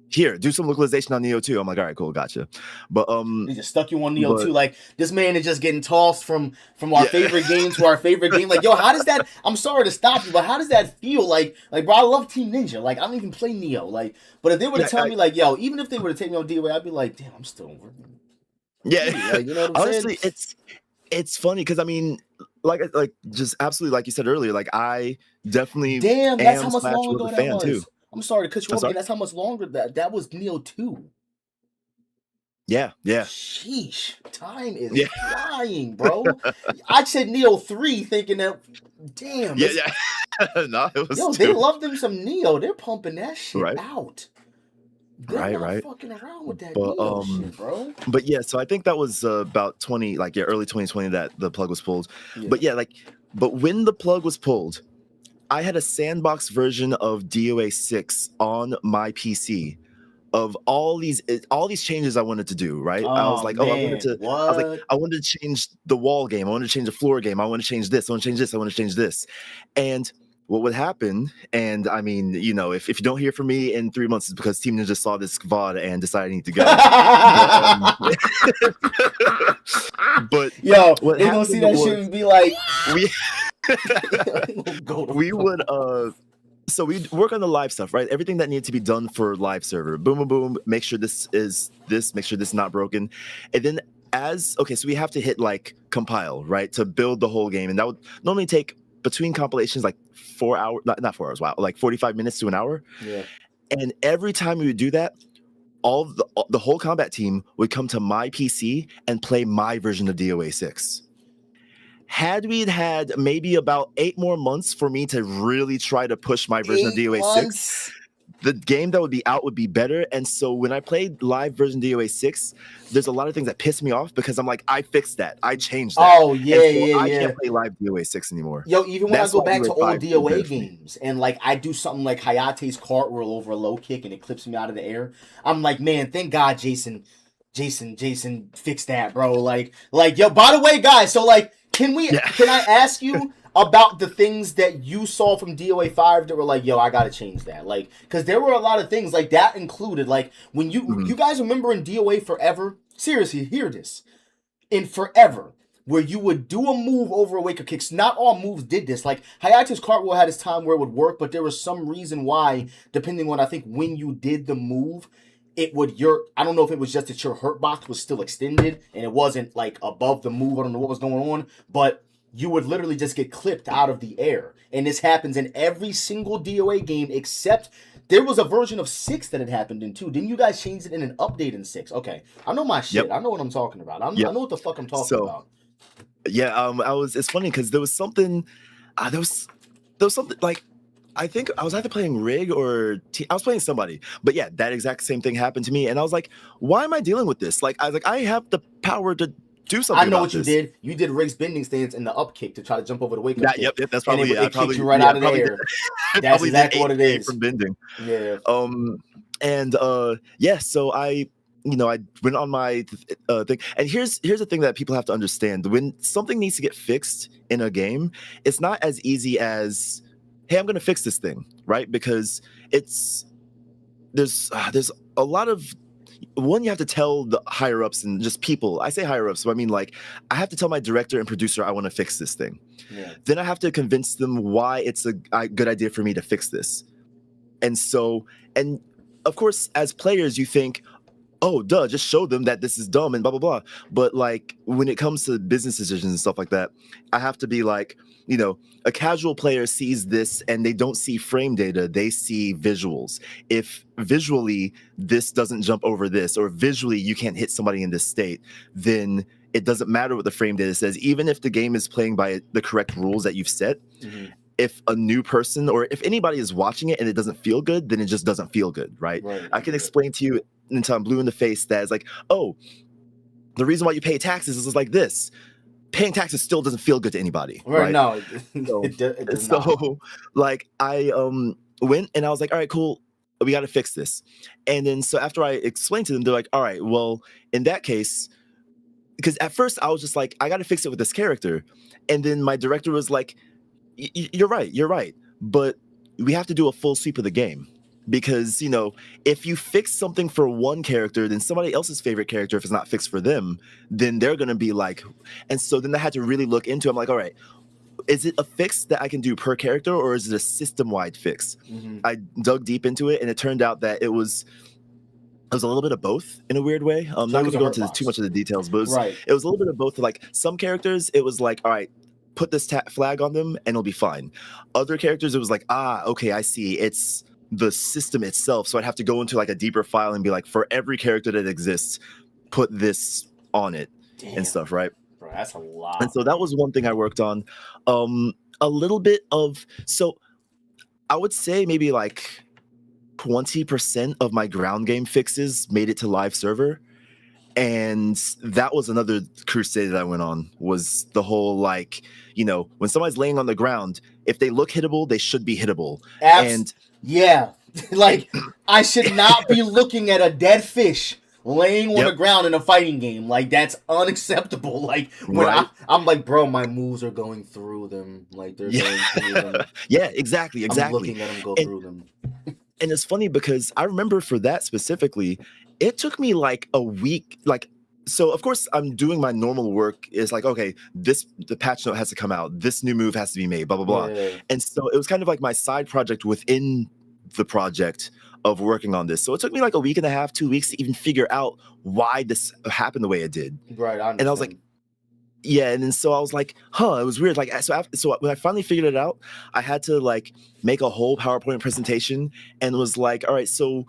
here, do some localization on Neo 2. I'm like, all right, cool, gotcha. But they just stuck you on Neo 2. Like, this man is just getting tossed from our favorite game to our favorite game. Like, yo, how does that, I'm sorry to stop you, but how does that feel? Like, bro, I love Team Ninja. Like, I don't even play Neo. Like, but if they were to tell me, like, yo, even if they were to take me on DOA, I'd be like, damn, I'm still working. Yeah. Like, you know what I'm honestly, saying? it's funny because I mean, like just absolutely, like you said earlier, like I definitely that's how much longer ago that was. Too. I'm sorry to cut you off, but that's how much longer that was Neo 2. Yeah. Sheesh. Time is flying, bro. I said Neo 3 thinking that, damn. Yeah. No, it was 2. They love them some Neo. They're pumping that shit out. They're not fucking around with that Neo shit, bro. But yeah, so I think that was about early 2020 that the plug was pulled. Yeah. But when the plug was pulled, I had a sandbox version of DOA 6 on my PC of all these changes I wanted to do, right? I was like, I wanted to change the wall game, I wanted to change the floor game, I want to change this, I want to change this, I want to change this. And what would happen, and I mean, you know, if you don't hear from me in 3 months, it's because Team Ninja saw this VOD and decided I need to go. But yo, they gonna see that shit and be like, we would so we'd work on the live stuff, right? Everything that needed to be done for live server, boom, make sure this is this, make sure this is not broken. And then so we have to hit like compile, right, to build the whole game, and that would normally take between compilations like 4 hours, not 4 hours, like 45 minutes to an hour. Yeah. And every time we would do that, all the whole combat team would come to my PC and play my version of DOA 6. Had we had maybe about 8 more months for me to really try to push my version of DOA 6, the game that would be out would be better. And so when I played live version DOA 6, there's a lot of things that piss me off because I'm like, I fixed that, I changed that. Oh yeah, I can't play live DOA 6 anymore. Yo, even when I go back to old DOA games and like I do something like Hayate's cartwheel over a low kick and it clips me out of the air, I'm like, man, thank God Jason fixed that, bro. Like yo, by the way, guys, so like, can I ask you about the things that you saw from DOA 5 that were like, yo, I gotta change that? Like, because there were a lot of things like that included. Like when you guys remember in DOA Forever, seriously, hear this. In Forever, where you would do a move over a wake up kick. Not all moves did this. Like Hayato's cartwheel had its time where it would work, but there was some reason why, depending on I think when you did the move, it would I don't know if it was just that your hurt box was still extended and it wasn't like above the move. I don't know what was going on, but you would literally just get clipped out of the air. And this happens in every single DOA game except there was a version of 6 that it happened in too. Didn't you guys change it in an update in 6? Okay. I know my shit. Yep. I know what I'm talking about. I know what the fuck I'm talking about. Yeah, it's funny because there was something there was something like I think I was either playing Rig or I was playing somebody. But yeah, that exact same thing happened to me. And I was like, why am I dealing with this? Like I was like, I have the power to do something. I know about what you this. did. You did Riggs bending stance in the up kick to try to jump over the wake up kick. Yep, that's probably it kicked you right out of the air. That's exactly what it is. From bending. Yeah. So I went on my thing. And here's the thing that people have to understand. When something needs to get fixed in a game, it's not as easy as, hey, I'm going to fix this thing, right? Because there's a lot of, one, you have to tell the higher ups and just people. I say higher ups, so I mean like I have to tell my director and producer I want to fix this thing. Yeah. Then I have to convince them why it's a good idea for me to fix this. And of course, as players, you think, oh, duh, just show them that this is dumb and blah, blah, blah. But like when it comes to business decisions and stuff like that, I have to be like, a casual player sees this and they don't see frame data, they see visuals. If visually this doesn't jump over this, or visually you can't hit somebody in this state, then it doesn't matter what the frame data says. Even if the game is playing by the correct rules that you've set, if a new person or if anybody is watching it and it doesn't feel good, then it just doesn't feel good, right? I can explain to you until I'm blue in the face that it's like, oh, the reason why you pay taxes is like this. Paying taxes still doesn't feel good to anybody, right? No, it does not. Like I went and I was like, all right, cool, we got to fix this. And then so after I explained to them, they're like, all right, well, in that case, because at first I was just like, I got to fix it with this character. And then my director was like, you're right, but we have to do a full sweep of the game. Because, if you fix something for one character, then somebody else's favorite character, if it's not fixed for them, then they're going to be like, and so then I had to really look into it. I'm like, all right, is it a fix that I can do per character or is it a system-wide fix? I dug deep into it and it turned out that it was a little bit of both in a weird way. I'm not going to go into too much of the details, but it was a little bit of both. Like some characters, it was like, all right, put this flag on them and it'll be fine. Other characters, it was like, okay, I see. It's the system itself. So I'd have to go into like a deeper file and be like, for every character that exists, put this on it. And stuff, right? Bro, that's a lot. And so that was one thing I worked on. A little bit of, so I would say maybe like 20% of my ground game fixes made it to live server. And that was another crusade that I went on, was the whole like, when somebody's laying on the ground, if they look hittable, they should be hittable. And yeah, like I should not be looking at a dead fish laying on the ground in a fighting game. Like that's unacceptable. Like when I'm like, bro, my moves are going through them. Like they're going through them. Yeah, exactly. I'm looking at them go through them. And it's funny because I remember for that specifically, it took me like a week. Like, so of course I'm doing my normal work. It's like, okay, the patch note has to come out. This new move has to be made, blah, blah, blah. Yeah. And so it was kind of like my side project within the project of working on this. So it took me like a week and a half, 2 weeks to even figure out why this happened the way it did. Right. And I was like, yeah. And then so I was like, it was weird. Like, so when I finally figured it out, I had to like make a whole PowerPoint presentation and was like, all right, so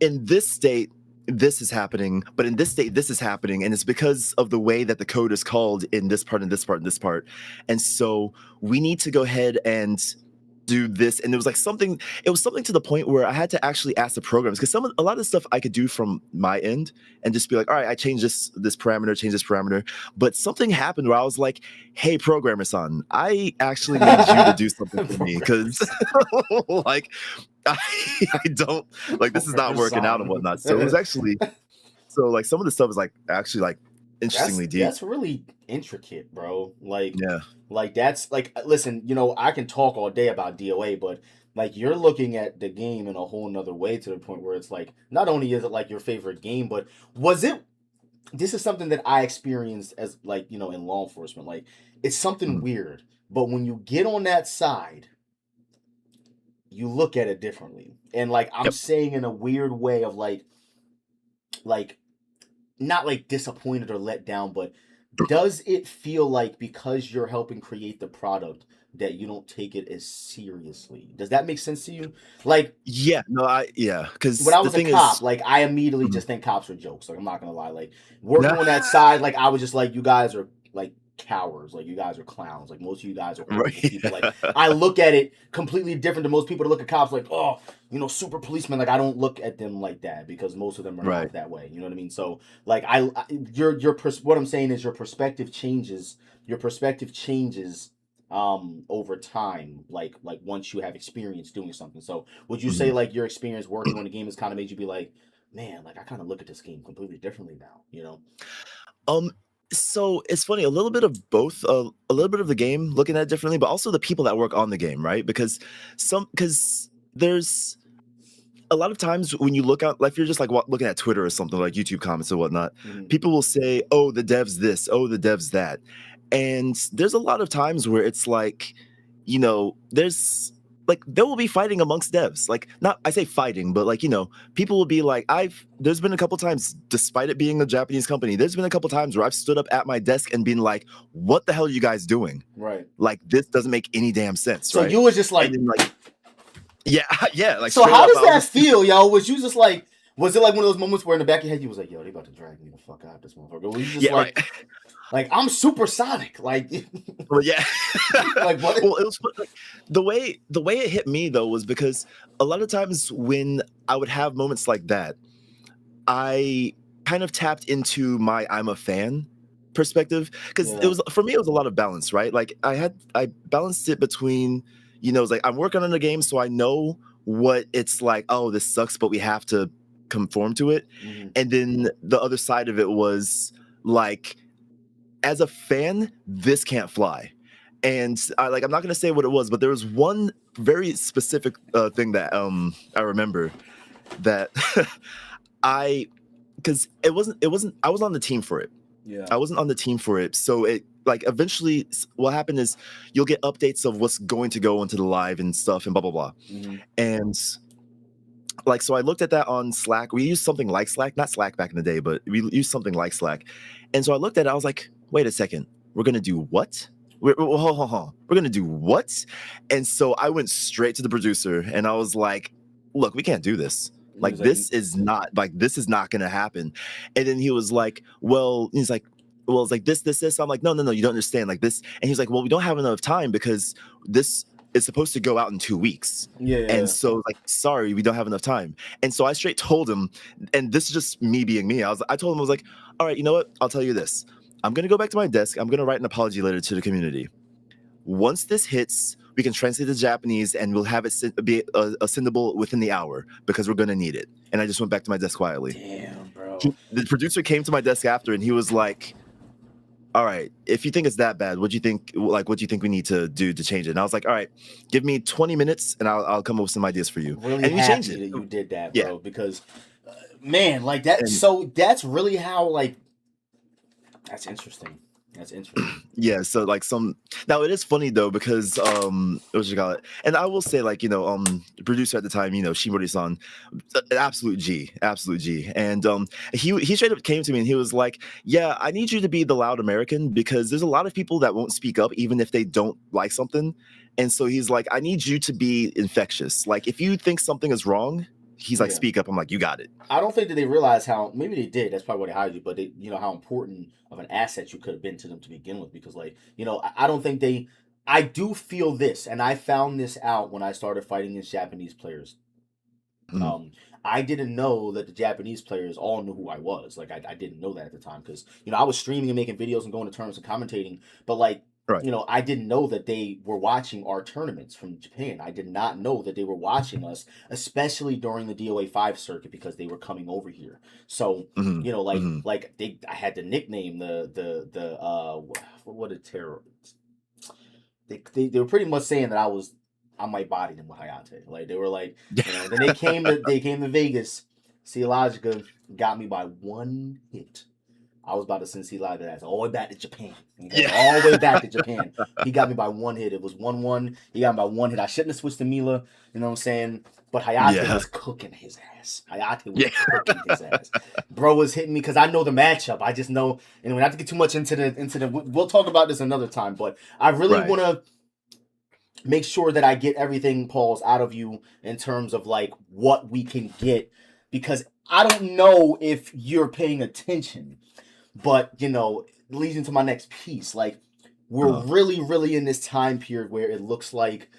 in this state, this is happening, but in this state, this is happening. And it's because of the way that the code is called in this part and this part and this part. And so we need to go ahead and do this. And it was something to the point where I had to actually ask the programs, because a lot of the stuff I could do from my end and just be like, all right, I changed this parameter, change this parameter. But something happened where I was like, hey, programmer-san, I actually need you to do something for me, because like I don't like, this is not working out and whatnot. So it was actually, so like some of the stuff is like actually like interestingly deep. That's really intricate, bro. Like, yeah, like that's like, listen, I can talk all day about DOA, but like you're looking at the game in a whole nother way, to the point where it's like, not only is it like your favorite game, but was it this is something that I experienced as like, you know, in law enforcement. Like, it's something weird, but when you get on that side, you look at it differently. And like I'm Yep. saying in a weird way of like not like disappointed or let down, but does it feel like because you're helping create the product that you don't take it as seriously? Does that make sense to you? Like Yeah, no, because when I the was a thing cop, is, like I immediately Mhm. just think cops are jokes. Like I'm not gonna lie. Like working on that side, like I was just like, you guys are like cowards. Like you guys are clowns. Like most of you guys are horrible right, people. Like I look at it completely different than most people that look at cops like, oh, you know, super policemen. Like I don't look at them like that because most of them are right. not that way. You know what I mean? So like what I'm saying is your perspective changes. Your perspective changes over time, like once you have experience doing something. So would you say Mhm. like your experience working on the game has kind of made you be like, man, like I kind of look at this game completely differently now, you know? Um, so it's funny, a little bit of both, a little bit of the game looking at it differently, but also the people that work on the game, right? Because there's a lot of times when you look out, like if you're just like looking at Twitter or something like YouTube comments or whatnot, Mhm. people will say, "Oh, the devs this, oh, the devs that," and there's a lot of times where it's like, there's like there will be fighting amongst devs. Like, not I say fighting, but like people will be like, there's been a couple times, despite it being a Japanese company, there's been a couple times where I've stood up at my desk and been like, "What the hell are you guys doing? Right. Like, this doesn't make any damn sense, So right?" you was just And like, then like, yeah, yeah, like so straight how up, does I was that just feel, yo? Was you just like, was it like one of those moments where in the back of your head you was like, yo, they about to drag me the fuck out of this motherfucker? Or were you just yeah, right. like I'm supersonic, like, Well, yeah. like what? Well, it was like the way it hit me though was because a lot of times when I would have moments like that, I kind of tapped into my I'm a fan perspective because it Yeah. was for me it was a lot of balance, right? Like I balanced it between it's like I'm working on a game so I know what it's like, oh, this sucks, but we have to conform to it. Mhm. And then the other side of it was like as a fan, this can't fly. And I'm not gonna say what it was, but there was one very specific thing that I remember that I because it wasn't I was on the team for it. Yeah. I wasn't on the team for it. So it like eventually what happened is you'll get updates of what's going to go into the live and stuff and blah blah blah. Mhm. And like so I looked at that on Slack. We used something like Slack, not Slack back in the day, but we used something like Slack. And so I looked at it, I was like, wait a second, we're gonna do what? We're gonna do what? And so I went straight to the producer and I was like, look, we can't do this. He was like, This is not gonna happen. And then he was like, well, it's like this. I'm like, no, you don't understand. Like this. And he's like, well, we don't have enough time because this is supposed to go out in 2 weeks. And yeah. so like, sorry, we don't have enough time. And so I straight told him, and this is just me being me. I told him, I was like, all right, you know what? I'll tell you this. I'm gonna go back to my desk. I'm gonna write an apology letter to the community. Once this hits, we can translate to Japanese and we'll have it be sendable within the hour because we're gonna need it. And I just went back to my desk quietly. Damn, bro. The producer came to my desk after and he was like, all right, if you think it's that bad, what do you think we need to do to change it? And I was like, all right, give me 20 minutes and I'll come up with some ideas for you. Really And we changed happy it. that you did that, Yeah. bro, because man, like that. And So that's really how like that's interesting. That's interesting. yeah, so like now it is funny though because what you call it? And I will say like, the producer at the time, Shimori-san, an absolute G, absolute G. And he straight up came to me and he was like, yeah, I need you to be the loud American because there's a lot of people that won't speak up even if they don't like something. And so he's like, I need you to be infectious. Like if you think something is wrong, he's like, Yeah. speak up. I'm like, you got it. I don't think that they realize how maybe they did. That's probably why they hired you, but they, you know, how important of an asset you could have been to them to begin with. Because, like, you know, I don't think they. I do feel this, and I found this out when I started fighting against Japanese players. Mhm. I didn't know that the Japanese players all knew who I was. Like, I didn't know that at the time because, you know, I was streaming and making videos and going to tournaments and commentating, but like. Right. You know, I didn't know that they were watching our tournaments from Japan. I did not know that they were watching us, especially during the DOA 5 circuit because they were coming over here. So, Mhm. you know, like Mhm. I had the nickname what did terror they were pretty much saying that I might body them with Hayate. Like they were like, you know, then they came to Vegas. Logica got me by one hit. I was about to send C Live that ass all the way back to Japan. Okay? Yeah. All the way back to Japan. He got me by 1 hit. It was 1-1. He got me by 1 hit. I shouldn't have switched to Mila, you know what I'm saying? But Hayate Yeah. was cooking his ass. Hayate was cooking his ass. Bro was hitting me because I know the matchup. I just know, and not to get too much into the. We'll talk about this another time, but I really want to make sure that I get everything, Pauls, out of you in terms of like what we can get, because I don't know if you're paying attention, but you know, leads into my next piece. Like, we're really in this time period where it looks like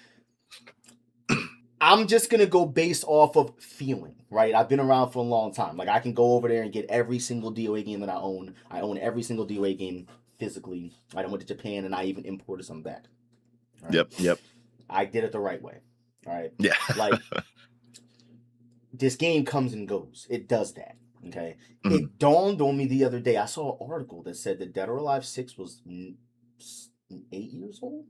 I'm just gonna go based off of feeling, right? I've been around for a long time. Like, I can go over there and get every single DOA game that I own. I own every single DOA game physically. I went to Japan and I even imported some back. Right? Yep. I did it the right way. All right. Yeah. Like, this game comes and goes. It does that. Okay. Mm-hmm. It dawned on me the other day. I saw an article that said that Dead or Alive 6 was 8 years old.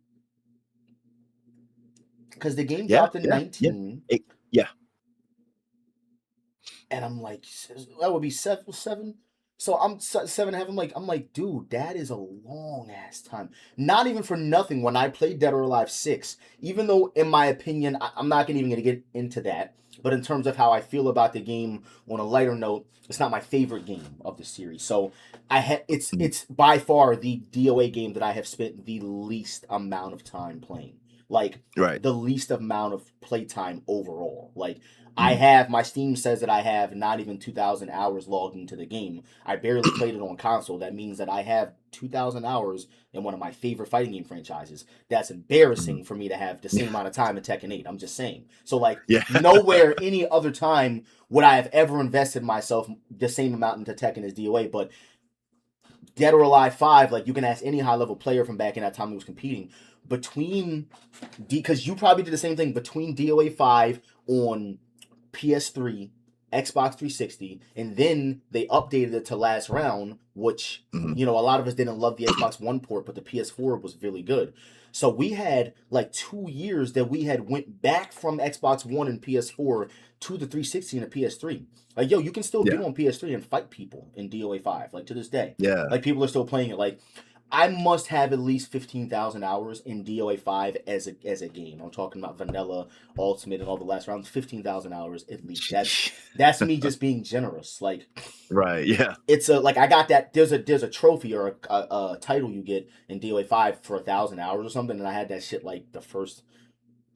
Because the game dropped in 19. Yeah. And I'm like, that would be 7. So I'm 7.5. I'm like, dude, that is a long ass time. Not even for nothing. When I played Dead or Alive 6, even though in my opinion, I'm not even going to get into that, but in terms of how I feel about the game on a lighter note, it's not my favorite game of the series. So it's by far the DOA game that I have spent the least amount of time playing. Like, the least amount of playtime overall. Like, I have, my Steam says that I have not even 2,000 hours logged into the game. I barely played it on console. That means that I have 2,000 hours in one of my favorite fighting game franchises. That's embarrassing for me to have the same amount of time in Tekken 8. I'm just saying. So, like, nowhere any other time would I have ever invested myself the same amount into Tekken as DOA. But Dead or Alive 5, like, you can ask any high-level player from back in that time who was competing, because you probably did the same thing, between DOA 5 on PS3, Xbox 360, and then they updated it to last round, which, you know, a lot of us didn't love the Xbox One port, but the PS4 was really good. So we had like 2 years that we had went back from Xbox One and PS4 to the 360 and the PS3. Like, yo, you can still get on PS3 and fight people in DOA 5, like, to this day. Yeah. Like, people are still playing it. Like, I must have at least 15,000 hours in DOA 5 as a game. I'm talking about vanilla, ultimate, and all the last rounds. 15,000 hours at least. That's me just being generous. Like, it's like, I got that. There's a trophy or a title you get in DOA 5 for 1,000 hours or something, and I had that shit like the first.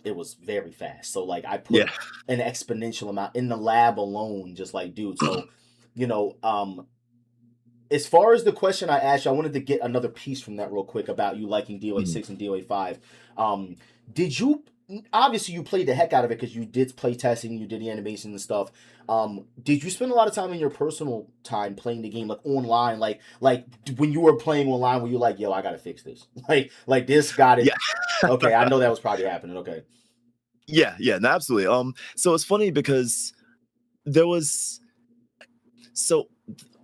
It was very fast. So like, I put an exponential amount in the lab alone. Just like, dude. So, you know, as far as the question I asked you, I wanted to get another piece from that real quick about you liking DOA 6 and DOA 5. Did you, obviously you played the heck out of it because you did play testing, you did the animation and stuff. Did you spend a lot of time in your personal time playing the game, like online, like when you were playing online, were you like, yo, I gotta fix this? Like this got it. Yeah. Okay, I know that was probably happening. Okay. Yeah, no, absolutely. So it's funny because there was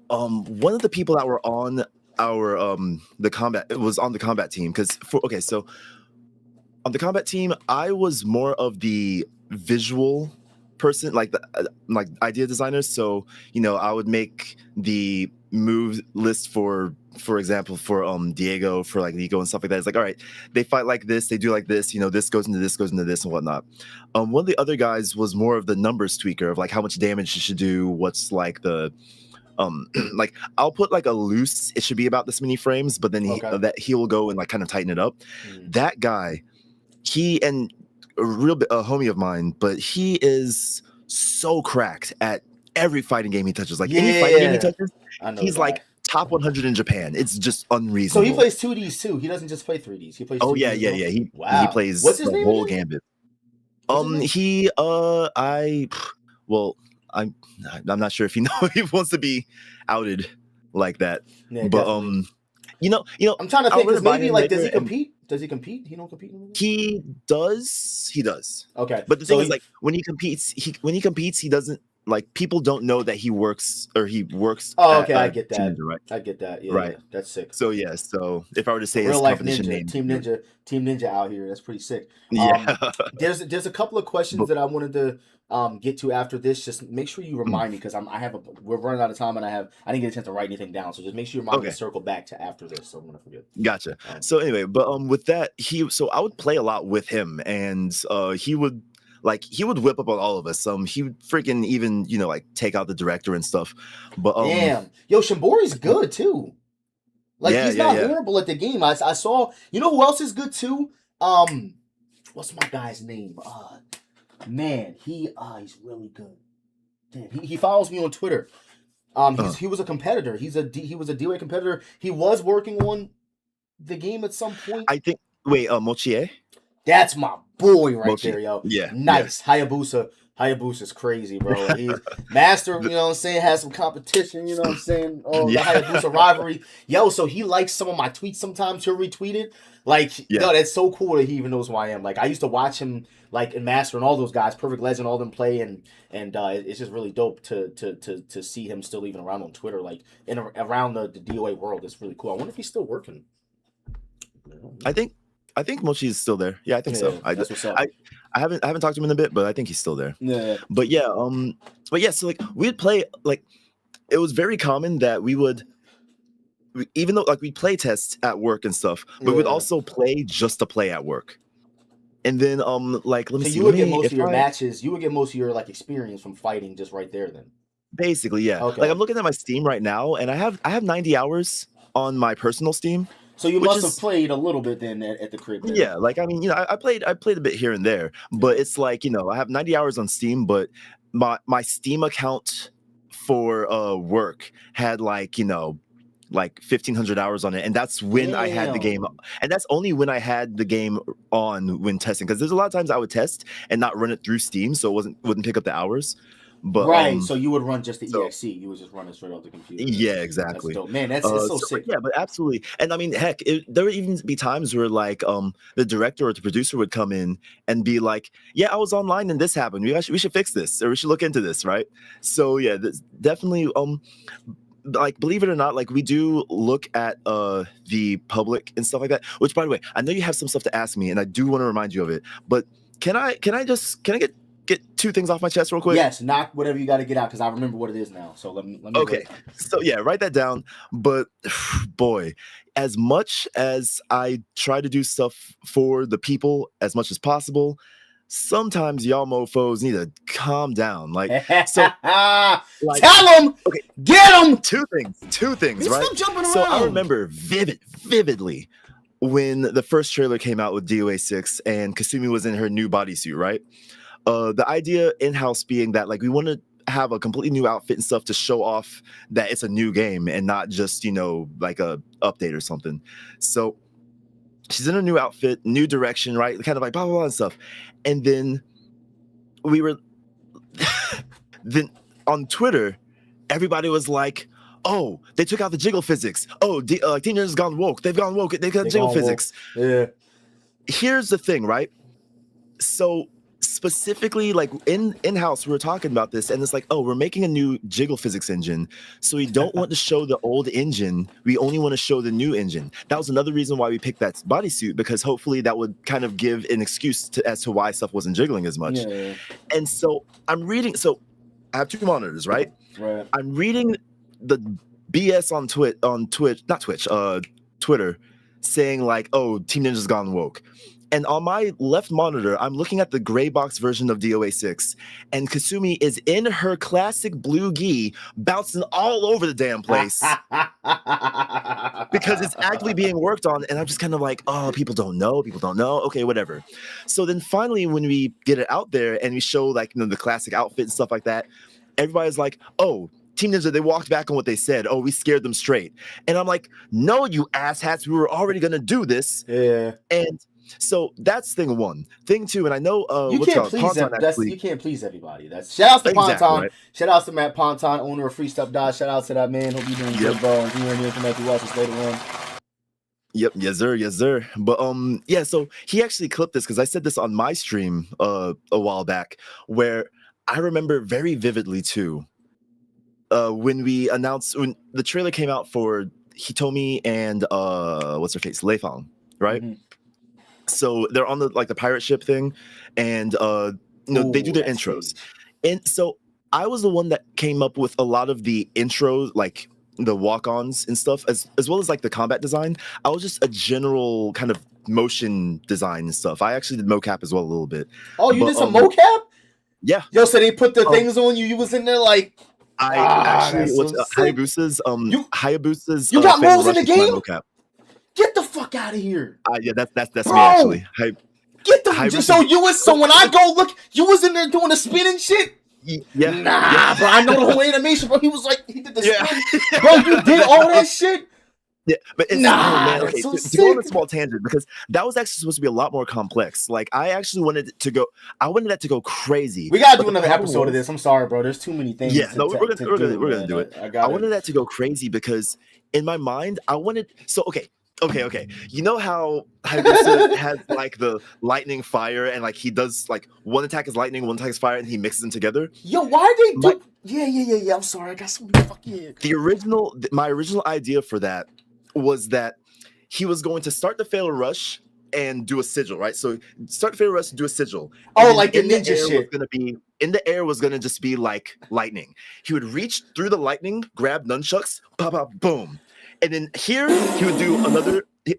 one of the people that were on our the combat, it was on the combat team, because so on the combat team, I was more of the visual person, like the like idea designer. So, you know, I would make the move list for example, for Diego, for like Nico and stuff like that. It's like, all right, they fight like this, they do like this, you know, this goes into this and whatnot. One of the other guys was more of the numbers tweaker of like how much damage you should do, what's like the like, I'll put like a loose, it should be about this many frames, but then he will go and like kind of tighten it up. That guy, he, and a homie of mine, but he is so cracked at every fighting game he touches. Like, any fighting game he touches, he's like top 100 in Japan. It's just unreasonable. So he plays 2Ds too. He doesn't just play 3Ds. He plays 2Ds. Yeah. He plays the whole gambit. I'm not sure if he wants to be outed like that. Yeah, but definitely. You know, I'm trying to think, because maybe like, does he compete? Does he compete? He don't compete anymore? He does. Okay. But the thing is, like, when he competes, he doesn't like people don't know that he works Oh, at okay, I get Team that. Ninja, right? I get that. Yeah, Right. yeah, that's sick. So yeah, so if I were to A say real his life competition ninja, name, Team Ninja out here. That's pretty sick. yeah. There's a couple of questions But that I wanted to get to after this. Just make sure you mm, remind me because we're running out of time and I didn't get a chance to write anything down. So just make sure you remind me to okay, circle back to after this. So I'm gonna forget. gotcha. Um, So anyway, but with that, so I would play a lot with him, and he would whip up on all of us. He would freaking even like take out the director and stuff. But Damn, yo, Shimbori's good too. Like yeah, he's yeah, not yeah. horrible at the game. I saw. You know who else is good too? What's my guy's name? Man, he's really good. Damn, he follows me on Twitter. He was a competitor. He was a DOA competitor. He was working on the game at some point. I think. Wait, Mochie? That's my boy right Mochi. there, yo. Yeah, Nice. Hayabusa's crazy, bro. He's master, you know what I'm saying, has some competition, you know what I'm saying? Oh, yeah, the Hayabusa rivalry. Yo, so he likes some of my tweets sometimes. He'll retweet it. Like, yeah. yo, that's so cool that he even knows who I am. Like, I used to watch him, like, in Master and all those guys, Perfect Legend, all them play, and it's just really dope to see him still even around on Twitter, like, around the DOA world. It's really cool. I wonder if he's still working. I think Mochi is still there. Yeah, I think so. That's what's up. I haven't talked to him in a bit, but I think he's still there. Yeah. But yeah, so like we'd play, like it was very common that even though like we'd play tests at work and stuff, but we'd also play just to play at work. And then like let me see. You would get most of your matches, you would get most of your like experience from fighting just right there then. Basically, yeah. Okay. Like I'm looking at my Steam right now, and I have 90 hours on my personal Steam. So you must have played a little bit then at the crib. Then. Yeah, like I mean, I played a bit here and there, but it's like I have 90 hours on Steam, but my Steam account for work had like 1,500 hours on it, and that's when I had the game, and that's only when I had the game on when testing, because there's a lot of times I would test and not run it through Steam, so it wouldn't pick up the hours. But right, so you would run just the EXE. You would just run it straight off the computer. Yeah, exactly. That's dope. Man, it's so sick. Yeah, but absolutely. And I mean, heck, there would even be times where like the director or the producer would come in and be like, "Yeah, I was online and this happened. We should fix this, or we should look into this, right?" So yeah, definitely. Like believe it or not, like we do look at the public and stuff like that. Which, by the way, I know you have some stuff to ask me, and I do want to remind you of it. But can I get two things off my chest real quick? Yes, knock whatever you got to get out because I remember what it is now. So let me. Okay, so yeah, write that down. But boy, as much as I try to do stuff for the people as much as possible, sometimes y'all mofos need to calm down. Like, so like, tell them, okay, get them. Two things, right? Stop jumping around. So I remember vividly when the first trailer came out with DOA 6 and Kasumi was in her new bodysuit, right? The idea in-house being that like we want to have a completely new outfit and stuff to show off that it's a new game and not just like a update or something. So she's in a new outfit, new direction, right? Kind of like blah blah blah and stuff. And then we were then on Twitter, everybody was like, "Oh, they took out the jiggle physics. Oh, Teen Ninja's gone woke. They've gone woke. They got jiggle physics." Yeah. Here's the thing, right? So specifically, like in-house, we were talking about this, and it's like, oh, we're making a new jiggle physics engine, so we don't want to show the old engine. We only want to show the new engine. That was another reason why we picked that bodysuit, because hopefully that would kind of give an excuse as to why stuff wasn't jiggling as much. Yeah. And so I'm reading. So I have two monitors, right? Right. I'm reading the BS on Twitter, saying like, oh, Team Ninja's gone woke. And on my left monitor, I'm looking at the gray box version of DOA 6, and Kasumi is in her classic blue gi, bouncing all over the damn place because it's actively being worked on. And I'm just kind of like, oh, people don't know. Okay, whatever. So then finally, when we get it out there and we show like the classic outfit and stuff like that, everybody's like, oh, Team Ninja, they walked back on what they said. Oh, we scared them straight. And I'm like, no, you asshats, we were already gonna do this. Yeah. And so that's thing one. Thing two, and I know you can't please everybody. That's shout outs to Ponton. Right? Shout outs to Matt Ponton, owner of Free Stuff Dodge. Shout out to that man. Hope you're doing good, bro. And you can watch this later on. Yep, yes sir. But yeah, so he actually clipped this because I said this on my stream a while back, where I remember very vividly too. When the trailer came out for Hitomi and what's her face, Leifang, right? Mm-hmm. So they're on the pirate ship thing, and they do Ooh, their that intros, stage. and so I was the one that came up with a lot of the intros, like the walk-ons and stuff, as well as like the combat design. I was just a general kind of motion design and stuff. I actually did mocap as well a little bit, Oh, you but did some mocap? yeah, Yo, so they put the um, things on you. You was in there like, I actually that's what's so sick. You Hayabusa's you got Fatal moves in Rush the is my game? mocap. Get the fuck out of here, Yeah, that's me bro. actually. Get the Hayabusa's, so you was so when I go look, you was in there doing the spinning shit. yeah, Nah, bro. I know the whole animation, bro. He was like, he did the yeah. spin, bro. You did all that shit. Yeah, but it's Nah, man. that's Okay, so to go on a sick. small tangent, because that was actually supposed to be a lot more complex. Like I actually wanted it to go. I wanted that to go crazy. We gotta But do the another problem episode of was, this. I'm sorry, bro. There's too many yeah, things no, we're to do, gonna man. do it. I I gotta. wanted that to go crazy because in my mind, I wanted. So okay. You know how Hayabusa has like the lightning, fire, and like he does like one attack is lightning, one attack is fire, and he mixes them together. Yo, why they My do? Yeah. I'm sorry. I got so many fucking. my original idea for that was that he was going to start the Fatal Rush and do a sigil, right? So start the Fatal Rush and do a sigil. And Oh, then like the in the ninja air was shit. gonna be in the air was gonna just be like lightning. He would reach through the lightning, grab nunchucks, pop, pop, boom. And then here he would do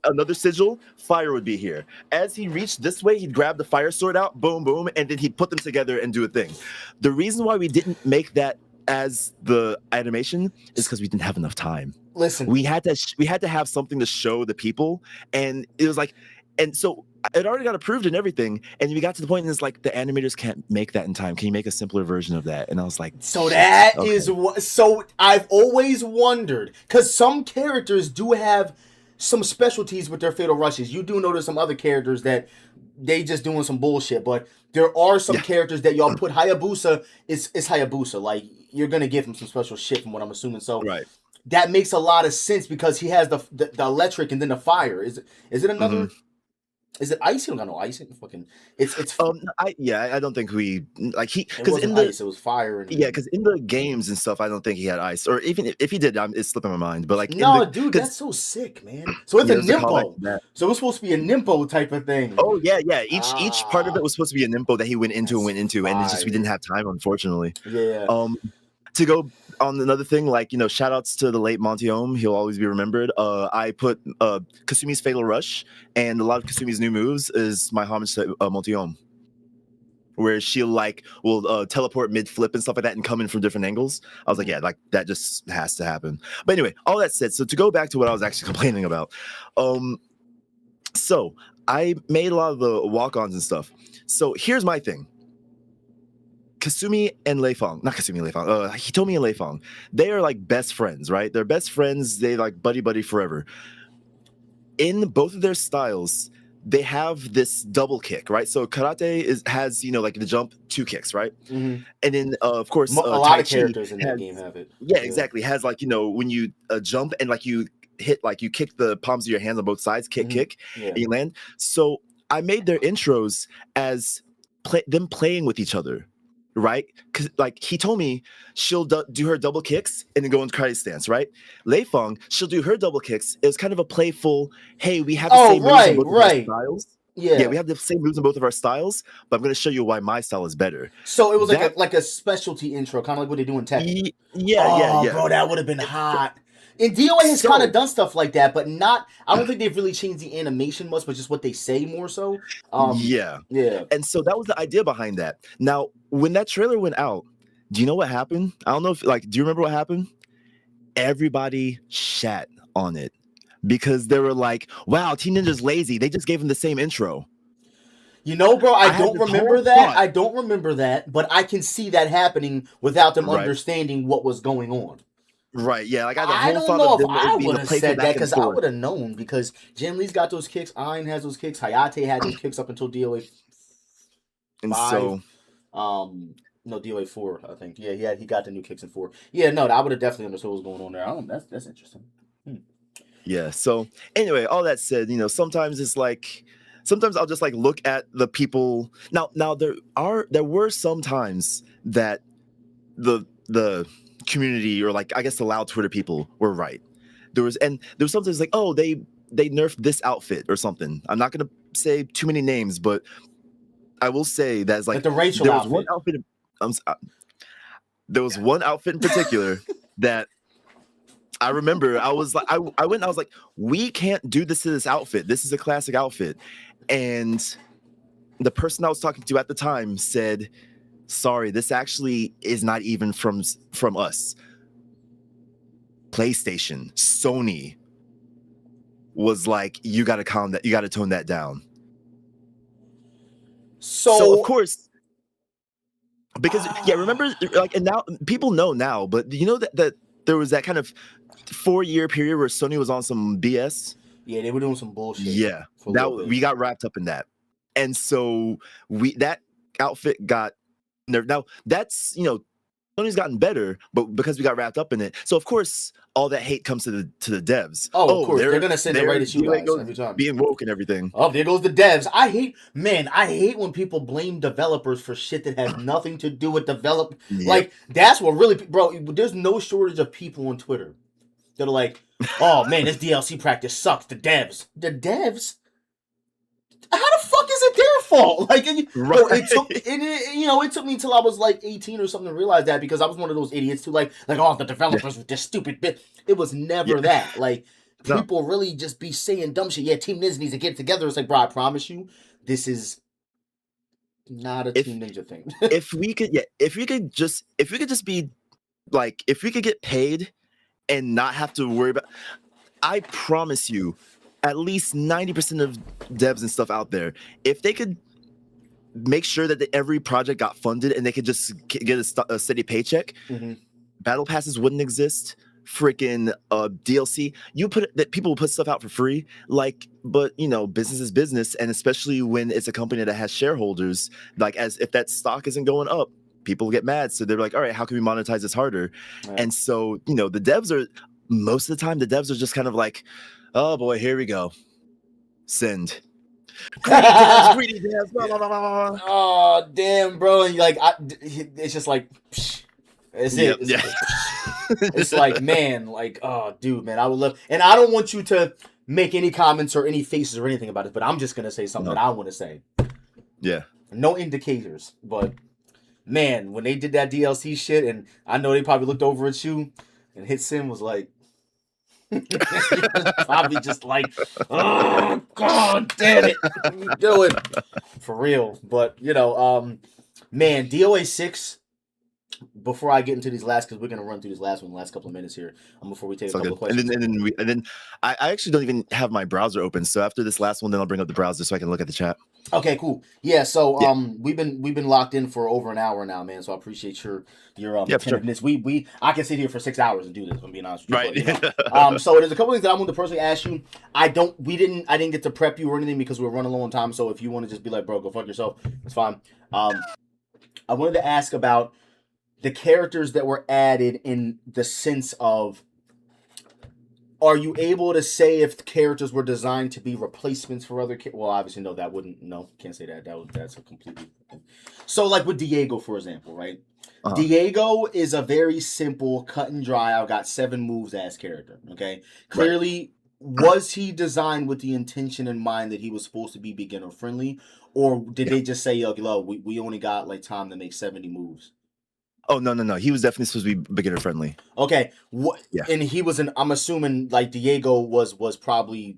another sigil, fire would be here. As he reached this way, he'd grab the fire sword out, boom, boom, and then he'd put them together and do a thing. The reason why we didn't make that as the animation is because we didn't have enough time. Listen, We had to have something to show the people, and it was like, and so it already got approved and everything, and we got to the point and it's like the animators can't make that in time. Can you make a simpler version of that? And I was like, so shit, that okay. is what. So I've always wondered because some characters do have some specialties with their fatal rushes. You do notice some other characters that they just doing some bullshit, but there are some Yeah. characters that y'all put Hayabusa. It's Hayabusa. Like you're gonna give him some special shit from what I'm assuming. So Right. that makes a lot of sense because he has the electric and then the fire. Is it another? Mhm. Is it ice? He don't got no ice. Fucking it's I don't think we like it because wasn't in the ice. It was fire. And because in the games and stuff, I don't think he had ice, or even if he did, it's slipping my mind. But like no, dude, because that's so sick, man. So it's a there's a callback Nimpo. to that. So it's supposed to be a Nimpo type of thing. Oh yeah. Each part of it was supposed to be a Nimpo that he went into, That's and it's just we didn't fire. have time, unfortunately. Yeah. To go on another thing, like shout outs to the late Monty Ohm, he'll always be remembered. I put Kasumi's Fatal Rush and a lot of Kasumi's new moves is my homage to Monty Ohm, where she'll will teleport mid flip and stuff like that and come in from different angles. I was like, yeah, like that just has to happen. But anyway, all that said, so to go back to what I was actually complaining about, so I made a lot of the walk-ons and stuff. So here's my thing. Kasumi and Leifang, not Kasumi and Leifang, Hitomi and Leifang, they are like best friends, right? They're best friends. They like buddy forever. In both of their styles, they have this double kick, right? So karate has like the jump 2 kicks, right? Mm-hmm. And then of course A lot Tai of Chi characters in that has, game have it. yeah, exactly, has like when you jump and like you hit, like you kick the palms of your hands on both sides, kick, Yeah. and you land. So I made their intros as them playing with each other, right? Because like Hitomi, she'll do her double kicks and then go into karate stance, right? Leifang, she'll do her double kicks. It was kind of a playful, hey, we have the same moves in both of our styles. Yeah, we have the same moves in both of our styles, but I'm going to show you why my style is better. So it was like a specialty intro, kind of like what they do in Tekken. Yeah. Bro, that would have been hot. And DOA has kind of done stuff like that, but not. I don't think they've really changed the animation much, but just what they say more so. Yeah. And so that was the idea behind that. Now, when that trailer went out, do you know what happened? I don't know if do you remember what happened? Everybody shat on it because they were like, "Wow, Teen Ninja's lazy. They just gave him the same intro." Bro, I don't remember that. I don't remember that, but I can see that happening without them understanding what was going on. Right, yeah. Like I don't know if I would have said that because I would have known because Jin Lee's got those kicks, Ayn has those kicks, Hayate had those kicks up until DOA 5. And so, no, DOA 4, I think. Yeah, he got the new kicks in 4. Yeah, no, I would have definitely understood what was going on there. That's interesting. Yeah. So anyway, all that said, sometimes it's like sometimes I'll just like look at the people. Now there were some times that the community, or like I guess the loud Twitter people, were right. There was sometimes like, oh, they nerfed this outfit or something. I'm not gonna say too many names, but I will say that it's like the racial there was outfit. one outfit. There was one outfit in particular that I remember. I was like, I went. I was like, we can't do this to this outfit. This is a classic outfit, and the person I was talking to at the time said, sorry, this actually is not even from us. PlayStation, Sony was like, you got to tone that down. So of course, because remember, like, and now people know now, but you know that there was that kind of 4-year period where Sony was on some BS. Yeah, they were doing some bullshit. Yeah, we got wrapped up in that, and so that outfit got nerfed. Now that's, Sony's gotten better, but because we got wrapped up in it, so of course all that hate comes to the devs. Oh, of course they're gonna send it right at you guys every time. Being woke and everything. Oh, there goes the devs. I hate when people blame developers for shit that has nothing to do with develop. Yeah. Like, that's what really, bro. There's no shortage of people on Twitter that are like, oh man, this DLC practice sucks. The devs. How the fuck is it their fault? Like, it took me until I was like 18 or something to realize that, because I was one of those idiots too, like oh, the developers with this stupid bit. It was never that. Like, people really just be saying dumb shit. Yeah, Team Ninja needs to get together. It's like, bro, I promise you, this is not a Team Ninja thing. if we could just be like, if we could get paid and not have to worry about, I promise you, at least 90% of devs and stuff out there, if they could make sure that every project got funded and they could just get a steady paycheck, battle passes wouldn't exist. Freaking DLC, people will put stuff out for free. Like, but business is business, and especially when it's a company that has shareholders. Like, as if that stock isn't going up, people get mad. So they're like, all right, how can we monetize this harder? Right. And so the devs are, most of the time, just kind of like, oh boy, here we go. Send. Greedy devs, blah, blah, blah, blah. Oh, damn, bro. And like, it's just like, psh, it's it. It's, it's like, man, like, oh, dude, man, I would love, and I don't want you to make any comments or any faces or anything about it, but I'm just going to say something that I want to say. Yeah. No indicators, but man, when they did that DLC shit, and I know they probably looked over at you, and Hitsin was like, probably just like, oh god damn it, what are you doing? For real. But man, DOA 6, before I get into these last, because we're gonna run through this last one the last couple of minutes here, before we take a couple of questions. And then I actually don't even have my browser open, so after this last one, then I'll bring up the browser so I can look at the chat. Okay, cool. Yeah, so we've been locked in for over an hour now, man. So I appreciate your attentiveness. Sure. I can sit here for 6 hours and do this, if I'm being honest with you. Right. So there's a couple things that I want to personally ask you. I didn't get to prep you or anything because we were running low on time. So if you want to just be like, bro, go fuck yourself, it's fine. I wanted to ask about the characters that were added, in the sense of, are you able to say if the characters were designed to be replacements for other characters? Well, obviously, no, that wouldn't. No, can't say that. That's a completely. So, like with Diego, for example, right? Uh-huh. Diego is a very simple, cut and dry, I've got 7 moves ass character. Okay, clearly, was he designed with the intention in mind that he was supposed to be beginner friendly, or did they just say, yo, we only got like time to make 70 moves? Oh, no. He was definitely supposed to be beginner friendly. Okay. And he was I'm assuming like Diego was probably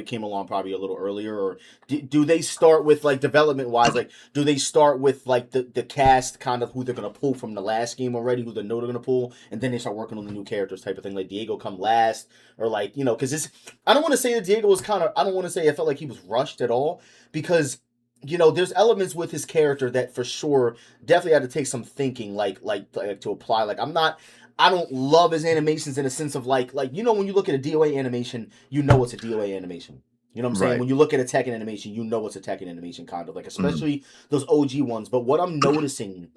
came along probably a little earlier, or do they start with, like, development wise, like, do they start with like the cast, kind of who they're going to pull from the last game already, who they know they're going to pull, and then they start working on the new characters type of thing, like Diego come last, or like, because I don't want to say that Diego was I don't want to say I felt like he was rushed at all, because there's elements with his character that for sure definitely had to take some thinking, like to apply. Like, I don't love his animations in a sense of like when you look at a DOA animation, it's a DOA animation. You know what I'm saying? Right. When you look at a Tekken animation, it's a Tekken animation, kind of like, especially those OG ones. But what I'm noticing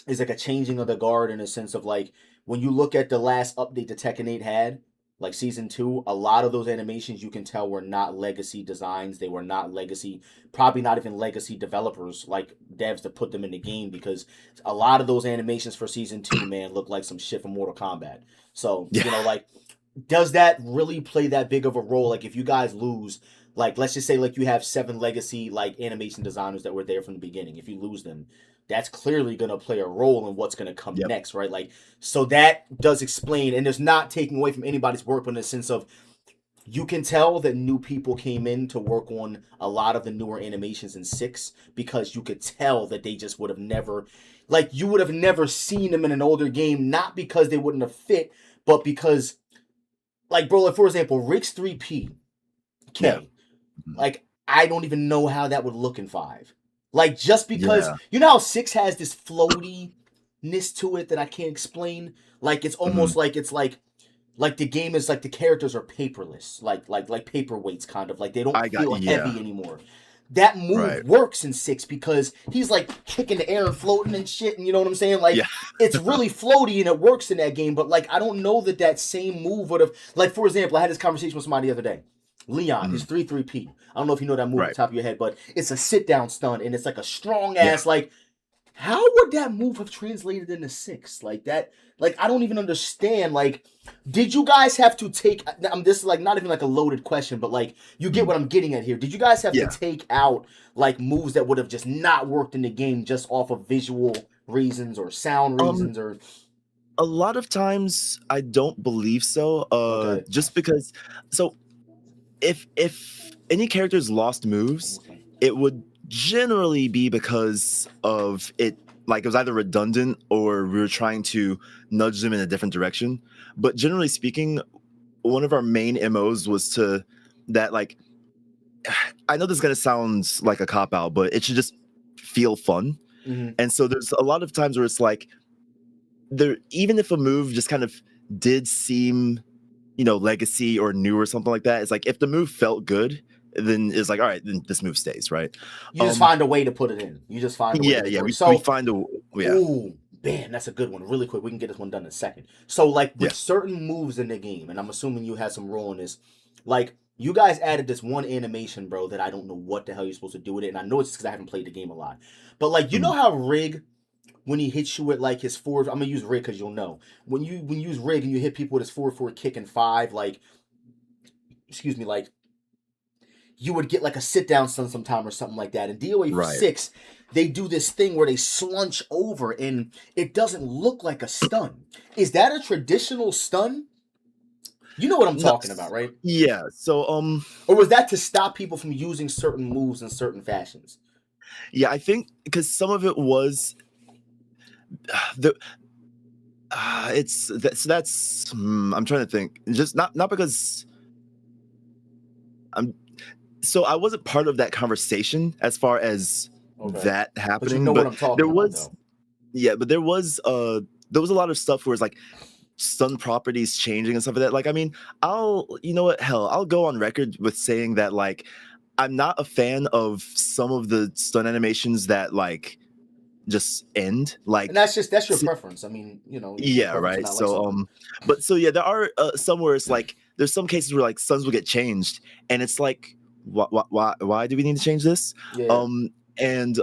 is like a changing of the guard in a sense of like, when you look at the last update the Tekken 8 had, Like season 2, a lot of those animations you can tell were not legacy designs. They were not legacy, probably not even legacy developers like devs to put them in the game, because a lot of those animations for season 2, man, look like some shit from Mortal Kombat. So, Yeah. like, does that really play that big of a role? Like, if you guys lose, like, let's just say, like, you have 7 legacy, like, animation designers that were there from the beginning. If you lose them, that's clearly going to play a role in what's going to come Yep. next, right? Like, so that does explain, and there's not taking away from anybody's work, but in the sense of, you can tell that new people came in to work on a lot of the newer animations in 6, because you could tell that they just would have never, like, you would have never seen them in an older game, not because they wouldn't have fit, but because, like, bro, like, for example, Rick's 3P, Yeah. like, I don't even know how that would look in 5. Like, just because, Yeah. you know how 6 has this floatiness to it that I can't explain? Like, it's almost like, it's like the game is like the characters are paperless, like paperweights, kind of. Like, they don't feel heavy anymore. That move works in 6 because he's like kicking the air and floating and shit, and you know what I'm saying? Like, it's really floaty and it works in that game, but like, I don't know that same move would have, like, for example, I had this conversation with somebody the other day. Leon, his 3-3P. I don't know if you know that move at the top of your head, but it's a sit down stun and it's like a strong ass, like, how would that move have translated into 6? Like, that, like, I don't even understand. Like, did you guys have to take, this is like not even like a loaded question, but like, you get what I'm getting at here. Did you guys have to take out like moves that would have just not worked in the game just off of visual reasons or sound reasons? Or a lot of times I don't believe so. Just because, so if any characters lost moves, it would generally be because of it, like, it was either redundant or we were trying to nudge them in a different direction. But generally speaking, one of our main MOs was to that, like, I know this is gonna sound like a cop out, but it should just feel fun. And so there's a lot of times where it's like, there, even if a move just kind of did seem, you know, legacy or new or something like that, it's like, if the move felt good, then it's like, all right, then this move stays, right? You just find a way to put it in. You just find a way to we find a Ooh, man, that's a good one. Really quick, we can get this one done in a second. So, like, with certain moves in the game, and I'm assuming you had some role in this, like, you guys added this one animation, bro, that I don't know what the hell you're supposed to do with it, and I know it's because I haven't played the game a lot. But, like, you know how Rig, when he hits you with like his forward, I'm gonna use Rig because you'll know. When you use Rig and you hit people with his forward kick in 5, like, excuse me, like, you would get like a sit down stun sometime or something like that. In DOA 6, they do this thing where they slunch over and it doesn't look like a stun. Is that a traditional stun? You know what I'm talking about, right? Yeah. So or was that to stop people from using certain moves in certain fashions? Yeah, I think because some of it was the that's I'm trying to think. Just not because so I wasn't part of that conversation as far as that happening. But you know what I'm talking about, though. Yeah, but there was a lot of stuff where it's like stun properties changing and stuff like that. Like, I mean, you know what, hell, I'll go on record with saying that, like, I'm not a fan of some of the stun animations that, like, just end. Like, and that's your preference. I mean, you know. Yeah, right. So but so yeah, there are some where it's like, there's some cases where like stuns will get changed, and it's like, why do we need to change this? And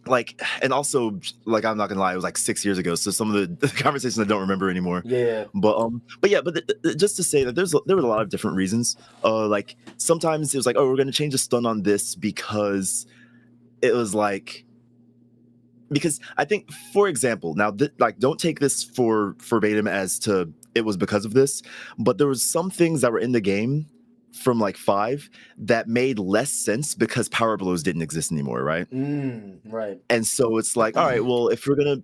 like, and also, like, I'm not gonna lie, it was like 6 years ago, so some of the conversations I don't remember anymore. But yeah, but just to say that there were a lot of different reasons. Like, sometimes it was like, oh, we're gonna change the stun on this because it was like, because I think, for example, now like, don't take this for verbatim as to it was because of this, but there was some things that were in the game from like 5 that made less sense because power blows didn't exist anymore, right? Right. And so it's like, all right, well, if we're gonna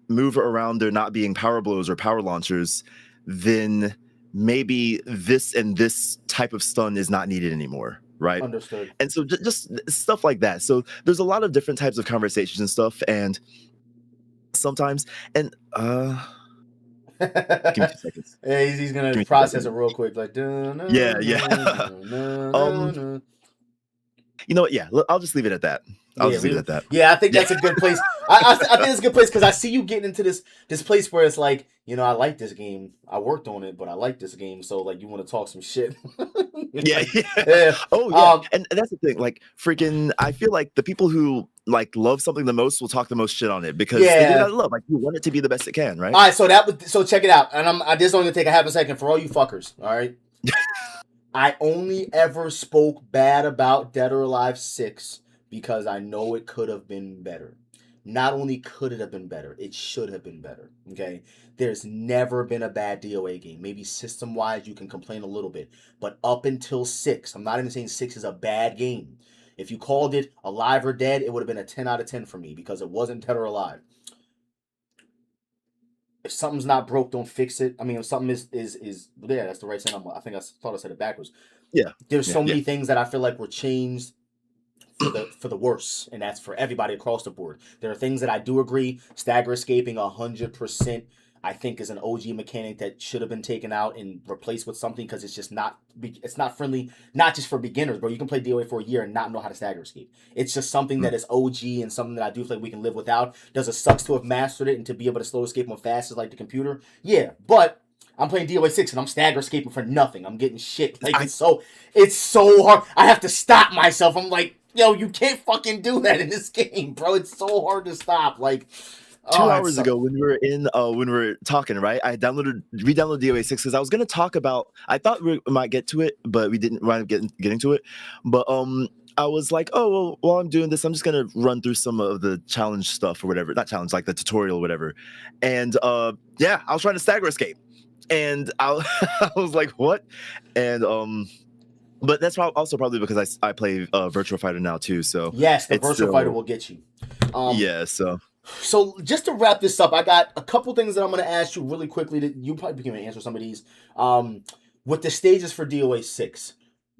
move around there not being power blows or power launchers, then maybe this and this type of stun is not needed anymore, right? Understood. And so just stuff like that. So there's a lot of different types of conversations and stuff, and sometimes, and give me 2 seconds. Yeah, he's gonna process it real quick, like, yeah. You know what? Yeah, I'll just leave it at that. I'll just leave it at that. Yeah, I think that's a good place. I think it's a good place because I see you getting into this place where it's like, I like this game. I worked on it, but I like this game. So like, you want to talk some shit? Yeah, like, yeah. Oh yeah, and that's the thing. Like, freaking, I feel like the people who like love something the most will talk the most shit on it because they do it out of love. Like, you want it to be the best it can, right? All right, so check it out, and I just only gonna take a half a second for all you fuckers. All right, I only ever spoke bad about Dead or Alive 6 because I know it could have been better. Not only could it have been better, it should have been better. Okay? There's never been a bad DOA game. Maybe system-wise you can complain a little bit. But up until 6, I'm not even saying 6 is a bad game. If you called it Alive or Dead, it would have been a 10 out of 10 for me because it wasn't Dead or Alive. If something's not broke, don't fix it. I mean, if something is yeah, that's the right thing. I think I thought I said it backwards. Yeah. There's so many things that I feel like were changed for the worse, and that's for everybody across the board. There are things that I do agree. Stagger escaping 100%, I think, is an OG mechanic that should have been taken out and replaced with something because it's not friendly, not just for beginners, bro. You can play DOA for a year and not know how to stagger escape. It's just something that is OG and something that I do feel like we can live without. Does it sucks to have mastered it and to be able to slow escape on fast as like the computer? Yeah, but I'm playing DOA 6 and I'm stagger escaping for nothing. I'm getting shit. Like, it's so hard. I have to stop myself. I'm like, yo, you can't fucking do that in this game, bro. It's so hard to stop. Like, 2 hours ago when we were talking, right? I re-downloaded DOA 6 because I was gonna talk about. I thought we might get to it, but we didn't wind up getting to it. But I was like, oh well, while I'm doing this, I'm just gonna run through some of the challenge stuff or whatever. Not challenge, like the tutorial or whatever. And yeah, I was trying to stagger escape, and I was like, what? And but that's also probably because I play Virtual Fighter now too. So yes, the Virtual Fighter will get you. Yeah. So just to wrap this up, I got a couple things that I'm going to ask you really quickly that you probably can answer some of these. With the stages for DOA 6,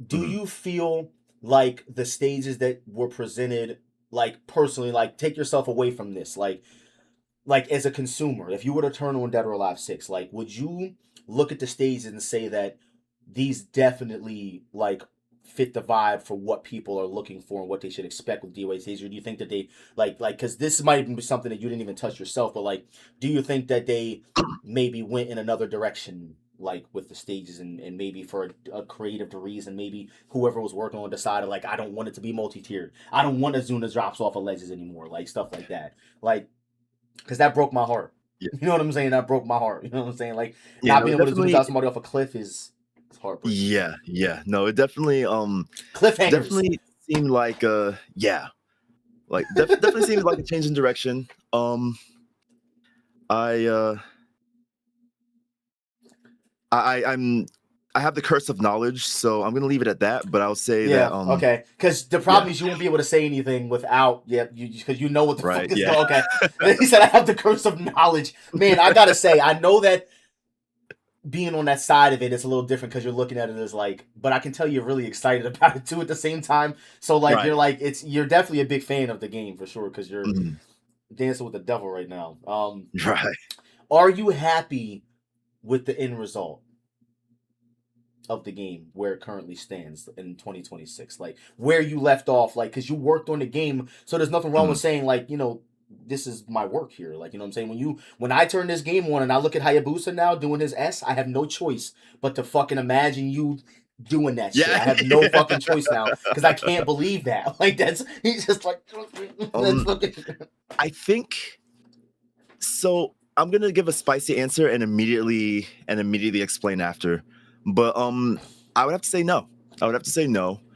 do you feel like the stages that were presented, like personally, like take yourself away from this, like as a consumer, if you were to turn on Dead or Alive 6, like would you look at the stages and say that these definitely like fit the vibe for what people are looking for and what they should expect with DOA stages? Or do you think that they like because this might even be something that you didn't even touch yourself, but like do you think that they maybe went in another direction like with the stages and maybe for a creative reason, maybe whoever was working on decided like I don't want it to be multi-tiered, I don't want Azuna drops off of ledges anymore, like stuff like that, like because that broke my heart. You know what I'm saying? That broke my heart. You know what I'm saying? Like not being able to drop somebody off a cliff is heartbreaking. Yeah. No, it definitely cliffhangers. Definitely seemed like like definitely seemed like a change in direction. I have the curse of knowledge, so I'm gonna leave it at that. But I'll say that okay, because the problem is you won't be able to say anything without because you know what the fuck is going. Okay, he said I have the curse of knowledge. Man, I gotta say I know that being on that side of it's a little different because you're looking at it as like, but I can tell you're really excited about it too at the same time. So like you're like you're definitely a big fan of the game for sure because you're dancing with the devil right now. Right. Are you happy with the end result of the game where it currently stands in 2026? Like where you left off, like because you worked on the game, so there's nothing wrong with saying like this is my work here. Like, you know what I'm saying? When I turn this game on and I look at Hayabusa now doing his S, I have no choice but to fucking imagine you doing that shit. I have no fucking choice now because I can't believe that. Like he's just like I think so. I'm gonna give a spicy answer and immediately explain after. But I would have to say no.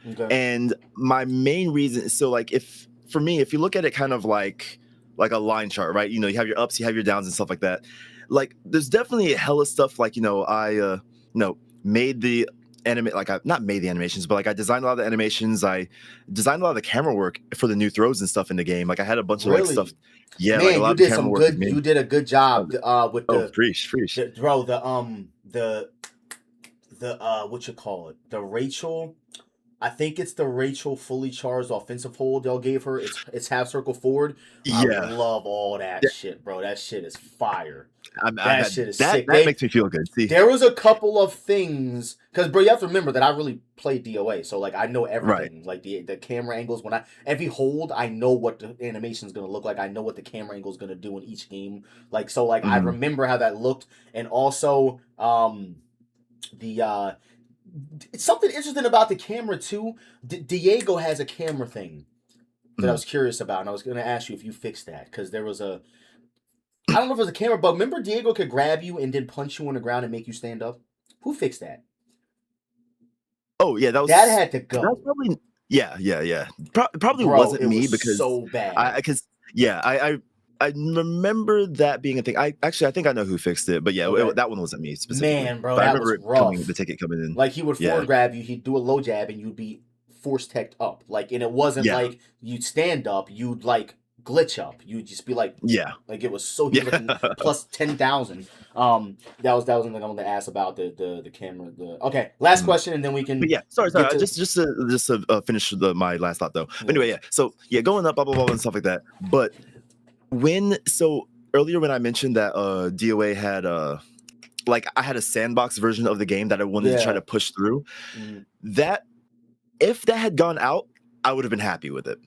Okay. And my main reason is so like if you look at it kind of like a line chart, right? You have your ups, you have your downs and stuff like that. Like there's definitely a hella stuff like, I made the I not made the animations, but like I designed a lot of the animations. I designed a lot of the camera work for the new throws and stuff in the game. Like I had a bunch of like stuff. Yeah, man, like a lot you of did some good. You did a good job with the bro. The what you call it? The Rachel. I think it's the Rachel fully charged offensive hold they'll gave her. It's half circle forward. I Yeah, love all that shit, bro. That shit is fire. That shit is that sick. that makes me feel good. See, There was a couple of things because, bro, you have to remember that I really played DOA, so like I know right? everything, like the camera angles. When every hold, I know what the animation is gonna look like. I know what the camera angle is gonna do in each game. Like so, like I Mhm. remember how that looked, and also the it's something interesting about the camera too. Diego has a camera thing that I was curious about, and I was gonna ask you if you fixed that because there was a I don't know if it was a camera, but remember Diego could grab you and then punch you on the ground and make you stand up? Who fixed that? Oh yeah, That had to that's go. probably yeah. Probably Bro, wasn't it me was because so bad. I remember that being a thing. I think I know who fixed it, but yeah, Okay. that one wasn't me specifically. Man, bro, But I that was remember the rough. ticket coming in. Like he would Yeah, forward grab you, he'd do a low jab, and you'd be force teched up. Like, and it wasn't yeah, like you'd stand up, you'd like glitch up. You'd just be yeah, like it was so he was yeah. like plus 10,000. That was something I wanted to ask about the camera. Okay, last Mhm. question, and then we But can yeah, sorry. get to Just to finish my last thought though. But yeah. anyway, yeah. So yeah, going up, blah blah blah, and stuff like that. But earlier when I mentioned that DOA had like I had a sandbox version of the game that I wanted to try Yeah. to push through, Mhm. that if that had gone out, I would have been happy with it.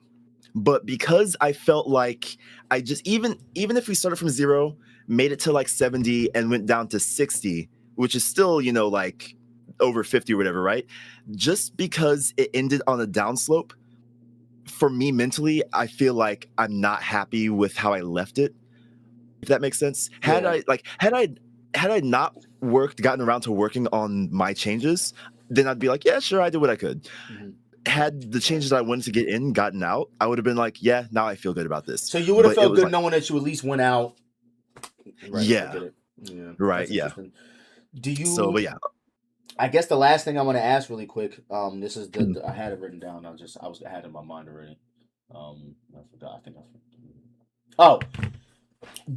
But because I felt like I just even if we started from 0, made it to like 70 and went down to 60, which is still, like over 50 or whatever, right? Just because it ended on a downslope, for me mentally, I feel like I'm not happy with how I left it. If that makes sense. Yeah. Had I not gotten around to working on my changes, then I'd be like, yeah, sure, I did what I could. Mhm. Had the changes that I wanted to get in gotten out, I would have been like, yeah, now I feel good about this. So you would have But it felt was good like, knowing that you at least went out. Right. I yeah, get it. Yeah. right, That's yeah. interesting. Do So, but you? yeah. I guess the last thing I want to ask really quick. This is Mhm. I had it written down. I had it in my mind already. I forgot. I think I forgot. Oh,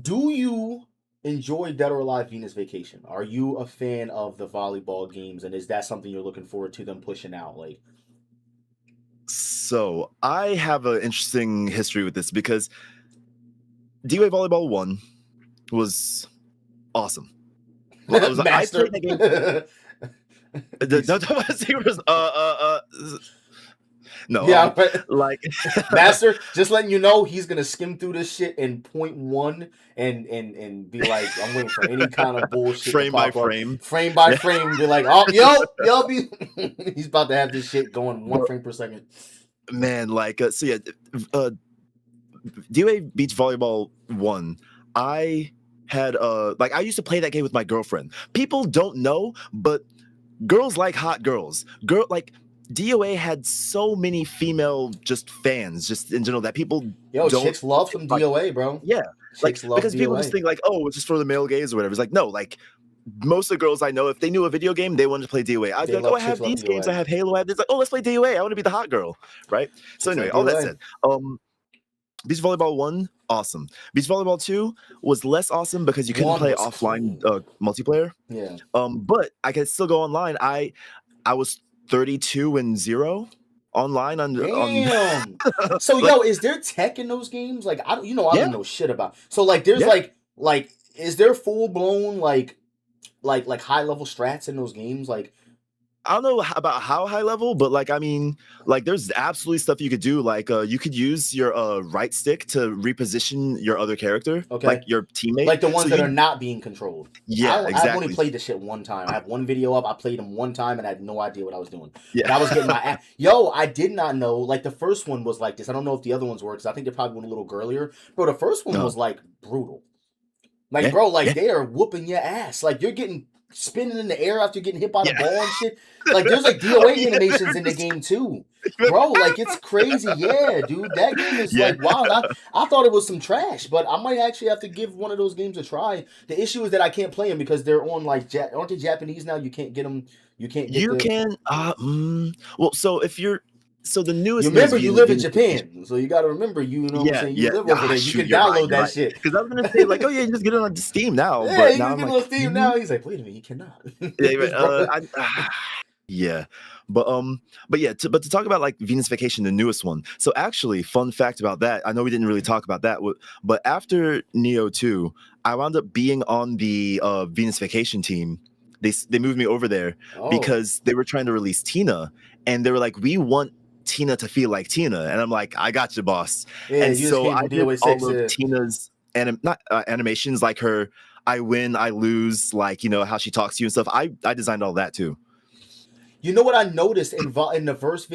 do you enjoy Dead or Alive Venus Vacation? Are you a fan of the volleyball games, and is that something you're looking forward to them pushing out? Like, So I have an interesting history with this because DOA Volleyball 1 was awesome. Well, I Master. played that game. No, Yeah, like Master, just letting you know he's gonna skim through this shit in point one and be like, I'm waiting for any kind of bullshit frame to by pop up, frame. frame by frame. Be like, oh, yo, be. He's about to have this shit going one But frame per second. man, like so yeah, DOA Beach Volleyball 1. I had like I used to play that game with my girlfriend. People don't know, but girls like hot girls. Like DOA had so many female just fans, just in general, that people Yo, don't chicks love some like. DOA, bro. Yeah, like Chicks love because people just DOA. think like, oh, it's just for the male gays or whatever. It's like no, like most of the girls I know, if they knew a video game, they wanted to play DOA. I'd be like, oh, I Chicks have love these games. I DOA. have Halo. I have this. Like, oh, let's play DOA. I want to be the hot girl, right? So Chicks anyway, love all that DOA. said, Beach Volleyball 1, awesome. Beach Volleyball 2 was less awesome because you couldn't One play was offline cool. multiplayer. Yeah. But I could still go online. I was 32-0 online on Damn. So like yo, is there tech in those games? Like I don't I yeah, don't know shit about. So like there's yeah. like is there full blown like high level strats in those games? Like I don't know about how high level, but like I mean, like there's absolutely stuff you could do. Like you could use your right stick to reposition your other character, like okay. your teammate. Like the So ones that are not being controlled. yeah, I've only exactly. played this shit one time. I have one video up. I played them one time and I had no idea what I was doing. But Yeah. I was getting my ass. Yo, I did not know. Like the first one was like this. I don't know if the other ones were because I think they probably went a little girlier. Bro, the first one No. was like brutal. Like, Yeah. bro, like Yeah. they are whooping your ass. Like you're getting spinning in the air after getting hit by the Yeah. ball and shit. Like there's like DOA Yeah, animations in the game too. Bro, like it's crazy. Yeah, dude. That game is Yeah. like wild. I thought it was some trash, but I might actually have to give one of those games a try. The issue is that I can't play them because they're on like aren't they Japanese now? You can't get them. You can't get You the. can well, so if you're so the You newest remember you live in Venus Vacation. Japan, so you got to remember you know what I'm Yeah, saying. You yeah. live over there. You Shoot, can you're right. download that shit. Because I was gonna say like, oh yeah, you just get it on Steam now, Yeah, but you now can I'm get like, on Steam now. He's like, wait a minute, you cannot. yeah, Bro, Yeah, but yeah, but to talk about like Venus Vacation, the newest one. So actually, fun fact about that. I know we didn't really talk about that, but after Neo 2, I wound up being on the Venus Vacation team. They moved me over there Oh, because they were trying to release Tina, and they were like, "We want Tina to feel like Tina," and I'm like, "I got you, boss." yeah, And you just so came I from did DOA six. all of Tina's not animations, like her I win, I lose, like how she talks to you and stuff. I designed all that too. You know what I noticed in the in the first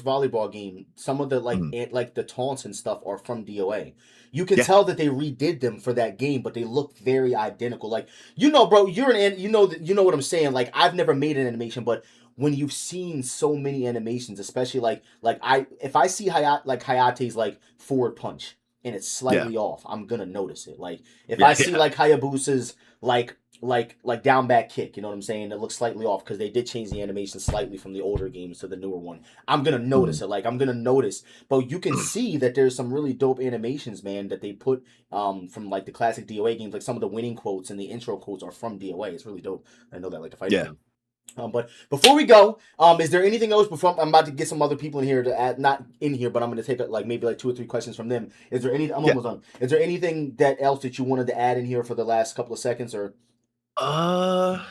volleyball game, some of the Mhm. like the taunts and stuff are from DOA. You can Yeah, tell that they redid them for that game, but they look very identical. Like you know, bro, you know what I'm saying. Like I've never made an animation, but when you've seen so many animations, especially like I if I see Hayate's like forward punch and it's yeah. slightly off, I'm gonna notice it. Like if Yeah, I see yeah. like Hayabusa's like down back kick, you know what I'm saying? It looks slightly off because they did change the animation slightly from the older games to the newer one. I'm gonna notice Mhm. it. Like I'm gonna notice, but you can see that there's some really dope animations, man, that they put from like the classic DOA games. Like some of the winning quotes and the intro quotes are from DOA. It's really dope. I know that like the fighting Yeah. game. But before we go, is there anything else before I'm about to get some other people in here to add, not in here, but I'm going to take like maybe like 2 or 3 questions from them. Is there any? I'm Yeah. almost done. Is there anything that else that you wanted to add in here for the last couple of seconds, or? Uh,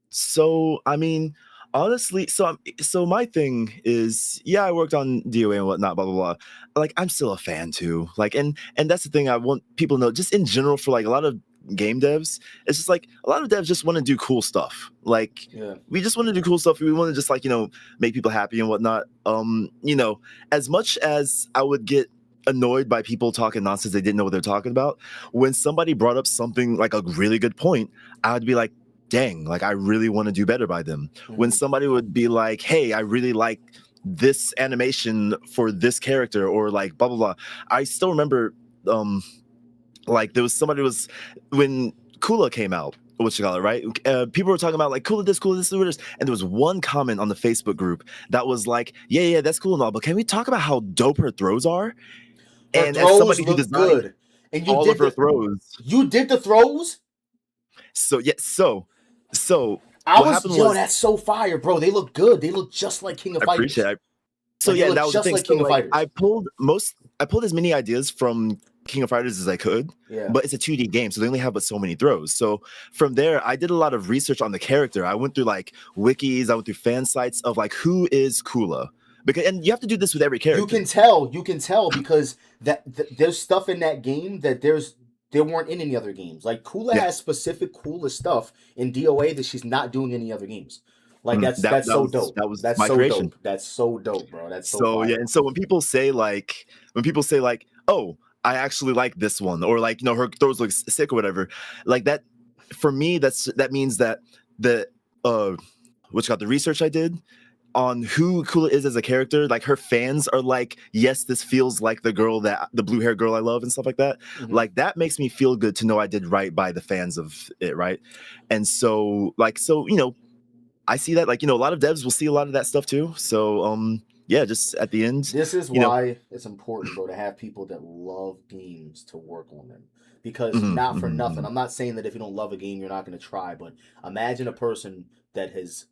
so I mean, honestly, so my thing is, yeah, I worked on DOA and whatnot, blah blah blah. Like, I'm still a fan too. Like, and that's the thing I want people to know, just in general, for like a lot of game devs, it's just like a lot of devs just want to do cool stuff. Like, Yeah. we just want to do cool stuff. We want to just like make people happy and whatnot. As much as I would get annoyed by people talking nonsense they didn't know what they're talking about, when somebody brought up something like a really good point, I would be like, dang, like I really want to do better by them. When Mm-hmm. somebody would be like, hey, I really like this animation for this character, or like blah blah blah. I still remember like there was somebody was when Kula came out, what you call it, right? People were talking about like Kula this, and there was one comment on the Facebook group that was like, yeah, that's cool and all, but can we talk about how dope her throws are? Her And as throws somebody who look designed good, and all of her throws, you did the throws. so yeah, so I what was happened yo, was, that's so fire, bro. They look good. They look just like King of I appreciate Fighters. it. So Like they yeah, look that was the just thing. like So King of like Fighters. I pulled as many ideas from King of Fighters as I could, Yeah. but it's a 2D game, so they only have but so many throws. So from there, I did a lot of research on the character. I went through like wikis, I went through fan sites of like who is Kula. Because, and you have to do this with every character. You can tell because there's stuff in that game that there weren't in any other games. Like Kula Yeah. has specific Kula stuff in DOA that she's not doing in any other games. Like That that's so dope. that was That's my so creation. dope. That's so dope, bro. That's so So yeah, fire. and so when people say like, oh, I actually like this one, or like her throws look sick or whatever, like that, for me, that means that the which got the research I did on who Kula is as a character, like her fans are like, yes, this feels like the blue hair girl I love and stuff like that. Mm-hmm. Like that makes me feel good to know I did right by the fans of it, right? And so I see that, like, a lot of devs will see a lot of that stuff too. So yeah, just at the end, This is you know, why it's important, bro, to have people that love games to work on them. Because mhm, not for mhm, nothing, mhm. I'm not saying that if you don't love a game, you're not going to try. But imagine a person that has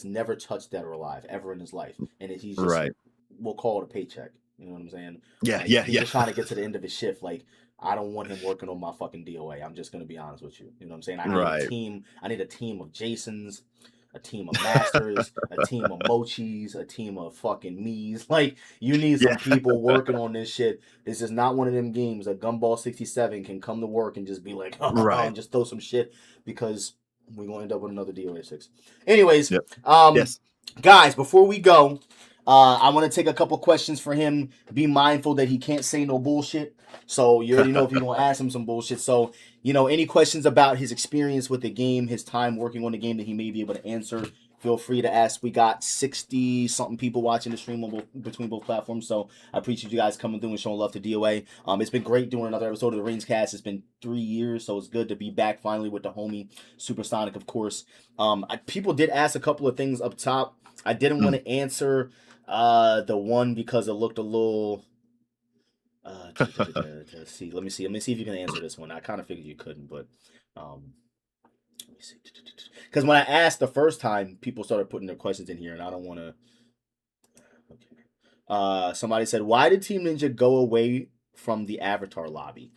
never touched Dead or Alive ever in his life, and he's just Right. we'll call it a paycheck. You know what I'm saying? Yeah, Like yeah, he's yeah. just trying to get to the end of his shift. Like I don't want him working on my fucking DOA. I'm just gonna be honest with you. You know what I'm saying? I need a Right. team. I need a team of Jasons, a team of Masters, a team of Mochis, a team of fucking me's. Like you need Yeah. some people working on this shit. This is not one of them games that Gumball 67 can come to work and just be like, Right. and just throw some shit because we're gonna end up with another DOA 6. Anyways, Yep. um, Yes. guys, before we go, I want to take a couple questions for him. Be mindful that he can't say no bullshit. So you already know if you're gonna ask him some bullshit. So any questions about his experience with the game, his time working on the game that he may be able to answer, feel free to ask. We got 60 something people watching the stream on between both platforms. So I appreciate you guys coming through and showing love to DOA. It's been great doing another episode of the ReignsCast. It's been 3 years, so it's good to be back finally with the homie Supersonic, of course. People did ask a couple of things up top. I didn't want Mm. to answer the one because it looked a little. Let's see. Let me see if you can answer this one. I kind of figured you couldn't, but let me Because when I asked the first time, people started putting their questions in here, and I don't want to. Okay. Somebody said, "Why did Team Ninja go away from the Avatar lobby?"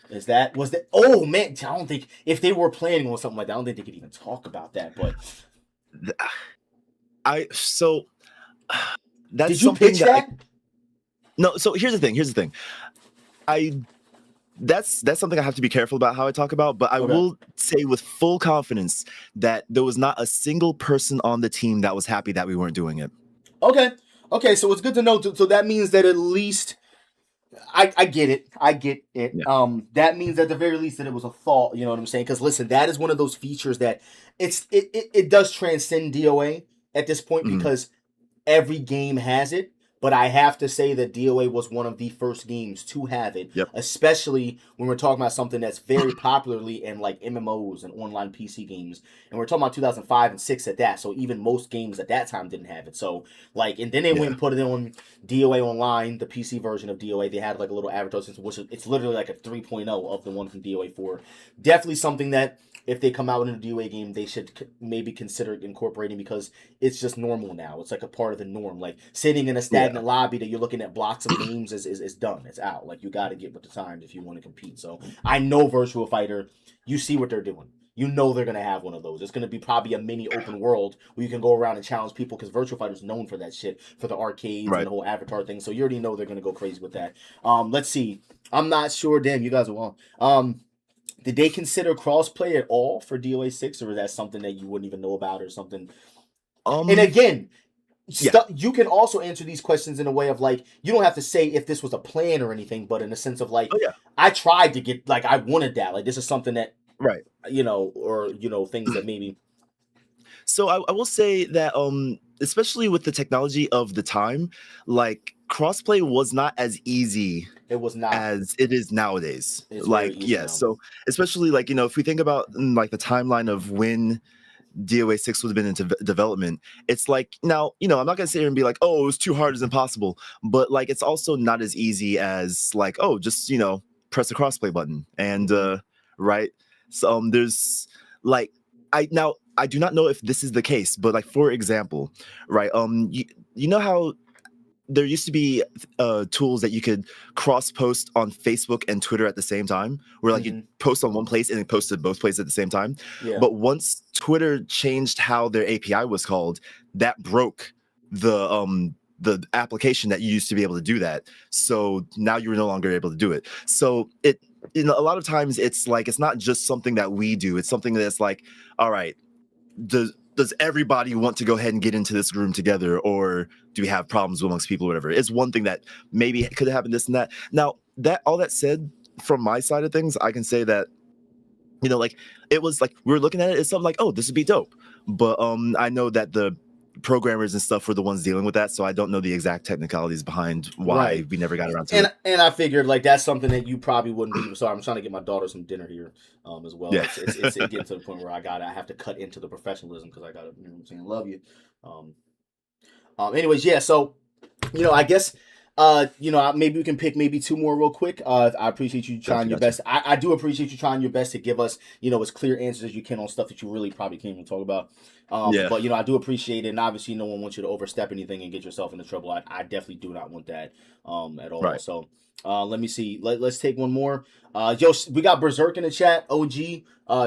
Was that? Oh man, I don't think if they were planning on something like that, I don't think they could even talk about that. But that's did you something pitch that? No. So here's the thing. That's something I have to be careful about how I talk about, but I will say with full confidence that there was not a single person on the team that was happy that we weren't doing it. Okay, so it's good to know. So that means that at least I get it. Yeah. That means at the very least that it was a thought. You know what I'm saying? Because listen, that is one of those features that it does transcend DOA at this point because every game has it. But I have to say that DOA was one of the first games to have it, especially when we're talking about something that's very popularly in like MMOs and online PC games. And we're talking about 2005 and 6 at that. So even most games at that time didn't have it. So like, and then they went and put it on DOA Online, the PC version of DOA. They had like a little avatar system, which it's literally like a 3.0 of the one from DOA 4. Definitely something that if they come out in a DOA game, they should maybe consider incorporating because it's just normal now. It's like a part of the norm. Like sitting in a stagnant lobby that you're looking at blocks of names is done. It's out. Like you got to get with the times if you want to compete. So I know Virtual Fighter, you see what they're doing. You know they're going to have one of those. It's going to be probably a mini open world where you can go around and challenge people because Virtual Fighter's known for that shit, for the arcades and the whole avatar thing. So you already know they're going to go crazy with that. Let's see. I'm not sure. Damn, you guys are wrong. Did they consider crossplay at all for DOA 6, or is that something that you wouldn't even know about or something? And again, you can also answer these questions in a way of like, you don't have to say if this was a plan or anything, but in a sense of like, I tried to get, like, I wanted that. Like, this is something that, you know, or, you know, things that maybe. So I will say that, especially with the technology of the time, like crossplay was not as easy. It was not as it is nowadays. Like, so especially like, you know, if we think about like the timeline of when DOA 6 would have been into development, it's like, now, you know, I'm not gonna sit here and be like, oh, it was too hard, it's impossible, but like it's also not as easy as like, oh, just, you know, press the crossplay button and right. So there's like, I do not know if this is the case, but like for example, right, you know how there used to be tools that you could cross post on Facebook and Twitter at the same time, where like you post on one place and it posted both places at the same time. But once Twitter changed how their API was called, that broke the application that you used to be able to do that. So now you're no longer able to do it. So it, you know, a lot of times it's like, it's not just something that we do. It's something that's like, all right, does everybody want to go ahead and get into this room together, or do we have problems amongst people or whatever? It's one thing that maybe could have happened, this and that. Now, that all that said, from my side of things, I can say that, you know, like it was like we were looking at it as something like, oh, this would be dope. But I know that the programmers and stuff were the ones dealing with that, so I don't know the exact technicalities behind why we never got around to it. And I figured like that's something that you probably wouldn't be. Sorry, I'm trying to get my daughter some dinner here as well. It's getting to the point where I have to cut into the professionalism because I gotta, you know what I'm saying, love you. Anyways, so you know, I guess you know, maybe we can pick maybe two more real quick. I appreciate you trying your best. I do appreciate you trying your best to give us, you know, as clear answers as you can on stuff that you really probably can't even talk about. But, you know, I do appreciate it. And obviously, no one wants you to overstep anything and get yourself into trouble. I definitely do not want that at all. Right. So let me see. Let's take one more. We got Berserk in the chat. OG.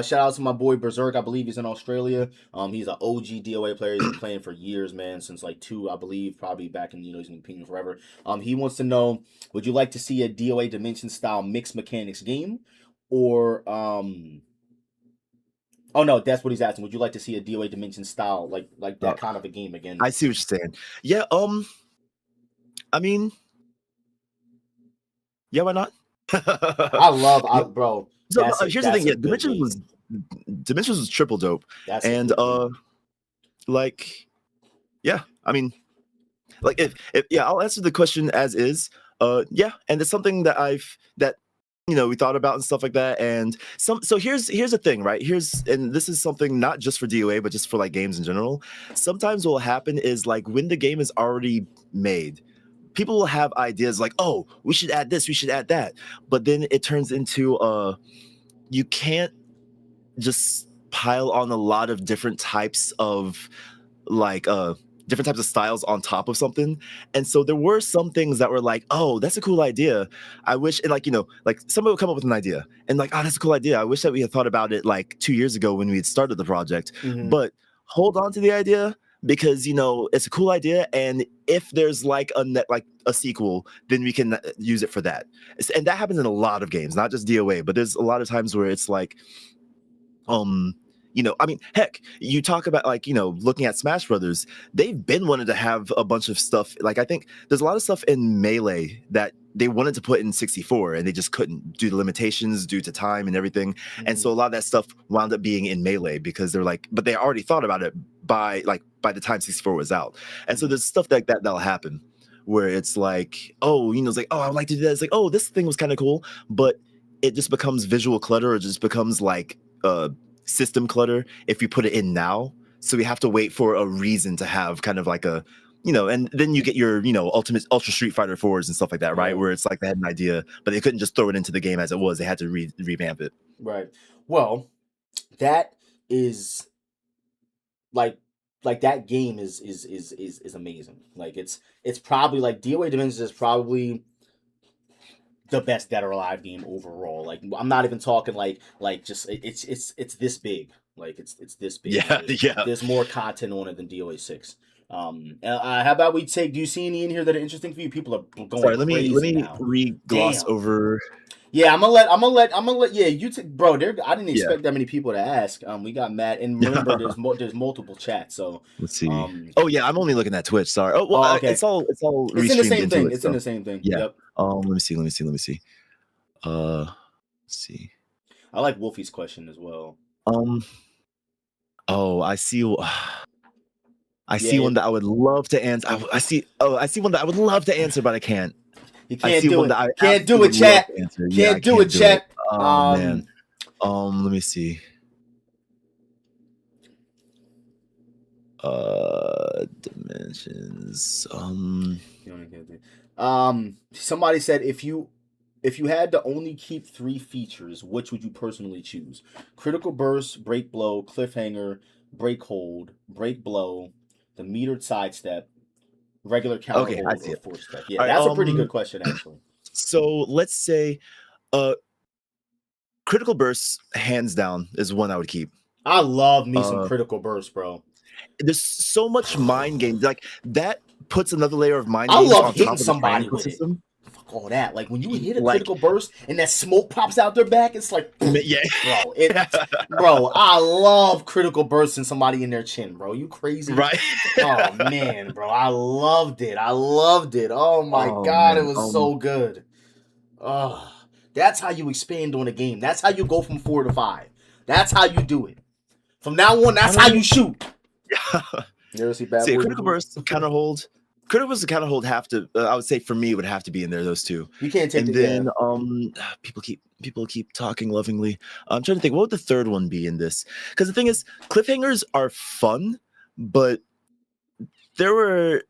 Shout out to my boy Berserk. I believe he's in Australia. He's an OG DOA player. He's been playing for years, man, since like 2, I believe, probably back in, you know, he's been playing forever. He wants to know, would you like to see a DOA Dimension style mixed mechanics game, or oh no, that's what he's asking. Would you like to see a DOA Dimension style like that kind of a game again? I see what you're saying. Yeah, I mean, yeah, why not? Bro. So here's the thing. Yeah, Dimensions was triple dope. And like, yeah, I mean, like if I'll answer the question as is. Yeah, and it's something that you know, we thought about and stuff like that. And so here's the thing, right? And this is something not just for DOA, but just for like games in general. Sometimes what will happen is like when the game is already made, people will have ideas like, oh, we should add this, we should add that. But then it turns into you can't just pile on a lot of different types of like different types of styles on top of something. And so there were some things that were like, oh, that's a cool idea. I wish, and like, like somebody would come up with an idea and like, oh, that's a cool idea. I wish that we had thought about it like 2 years ago when we had started the project. But hold on to the idea because it's a cool idea, and if there's like a sequel, then we can use it for that. And that happens in a lot of games, not just DOA, but there's a lot of times where it's like I mean, heck, you talk about like, looking at Smash Brothers, they've been wanting to have a bunch of stuff. Like, I think there's a lot of stuff in Melee that they wanted to put in 64 and they just couldn't due to limitations, due to time and everything. And so a lot of that stuff wound up being in Melee because they're like, but they already thought about it by the time 64 was out. And so there's stuff like that'll happen where it's like, oh, it's like, oh, I would like to do that. It's like, oh, this thing was kind of cool, but it just becomes visual clutter, or just becomes like system clutter if you put it in now. So we have to wait for a reason to have kind of like a and then you get your ultimate Ultra Street Fighter 4s and stuff like that, right? Where it's like they had an idea but they couldn't just throw it into the game as it was. They had to revamp it. Right. Well, that is like that game is amazing. Like it's probably like DOA Dimensions is probably the best Dead or Alive game overall. Like I'm not even talking like just it's this big. Like it's this big. Yeah. There's more content on it than DOA 6. How about we take? Do you see any in here that are interesting for you? People are going. Sorry, let me now. re-gloss over. Yeah, I'm gonna let. Yeah, you bro. I didn't expect that many people to ask. We got Matt, and remember, there's multiple chats. So let's see. Oh yeah, I'm only looking at Twitch. Sorry. Oh well, okay. It's all. It's in the same thing. It's in the same thing. Yeah. Yep. Let me see. Let's see. I like Wolfie's question as well. Oh, I see. I see one that I would love to answer. I see one that I would love to answer, but I can't. You can't do it. Can't do it, chat. Can't do it, chat. Oh man. Let me see. Dimensions. Somebody said if you had to only keep 3 features, which would you personally choose? Critical burst, break blow, cliffhanger, break hold, break blow, the metered sidestep, regular counter hold, or force step. Yeah, that's a pretty good question actually. So let's say critical burst, hands down, is one I would keep. I love me some critical burst, bro. There's so much mind games. Like that puts another layer of mind games. I love on hitting top of somebody with it. Fuck all that. Like when you hit a critical burst and that smoke pops out their back, it's like, yeah, bro. I love critical burst and somebody in their chin, bro. You crazy? Right? Oh man, bro, I loved it. Oh my god, man. It was so good. That's how you expand on a game. That's how you go from 4 to 5. That's how you do it. From now on, that's how you shoot. You ever see Bad Boy? Critical burst, counter hold. Critical burst and counter hold have to. I would say for me, it would have to be in there. Those two. You can't take. And then people keep talking lovingly. I'm trying to think. What would the third one be in this? Because the thing is, cliffhangers are fun, but there were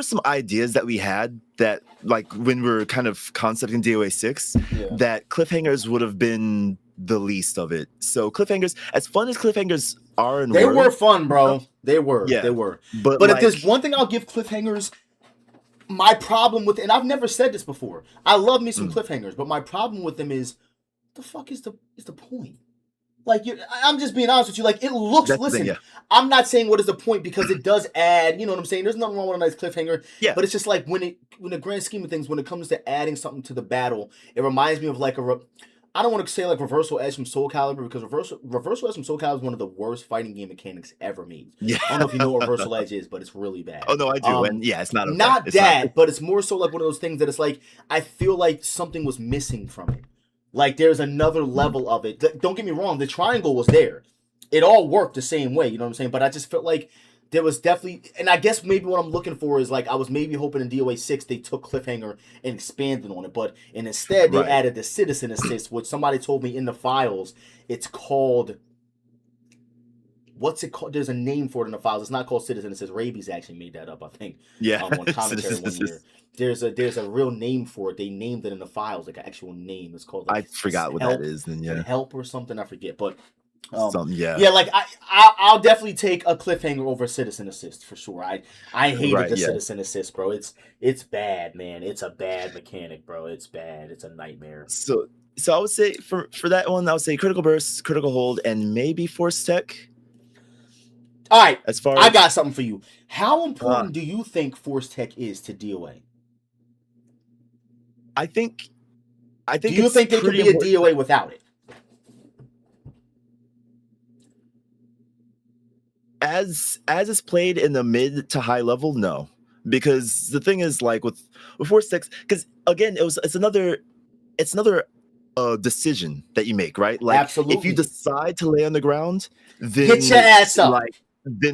some ideas that we had that, like when we were kind of concepting DOA 6, that cliffhangers would have been the least of it. So cliffhangers, as fun as cliffhangers are, and they were fun, bro. They were. But like, if there's one thing I'll give cliffhangers, my problem with, and I've never said this before, I love me some cliffhangers, but my problem with them is, the fuck is the point? Like, I'm just being honest with you. Like, it looks. Listen, I'm not saying what is the point because it does add. You know what I'm saying? There's nothing wrong with a nice cliffhanger. Yeah. But it's just like when the grand scheme of things, when it comes to adding something to the battle, it reminds me of like I don't want to say like Reversal Edge from Soul Calibur, because Reversal Edge from Soul Calibur is one of the worst fighting game mechanics ever made. Yeah. I don't know if you know what Reversal Edge is, but it's really bad. Oh no, I do. And yeah, it's not okay. Not that, but it's more so like one of those things that it's like I feel like something was missing from it. Like there's another level of it. Don't get me wrong, the triangle was there. It all worked the same way, you know what I'm saying? But I just felt like there was definitely, and I guess maybe what I'm looking for is like I was maybe hoping in DOA 6 they took cliffhanger and expanded on it, but instead they added the citizen assist, which somebody told me in the files it's called. What's it called? There's a name for it in the files. It's not called citizen assist. Rabies actually made that up, I think. Yeah. On commentary one year. There's a real name for it. They named it in the files, like an actual name. It's called. Like, I forgot what that is. Then help or something. I forget, but. Yeah. Yeah, like I'll definitely take a cliffhanger over citizen assist for sure. I hated Right, the yeah. citizen assist, bro. It's bad, man. It's a bad mechanic, bro. It's bad. It's a nightmare. So I would say for that one, I would say critical burst, critical hold, and maybe force tech. All right, As far I as got something for you. How important do you think force tech is to DOA? I think Do you it's think it could pretty be a important. DOA without it? As it's played in the mid to high level, no. Because the thing is, like with force techs, because again, it's another decision that you make, right? Like if you Absolutely. decide to lay on the ground, Get your then ass up.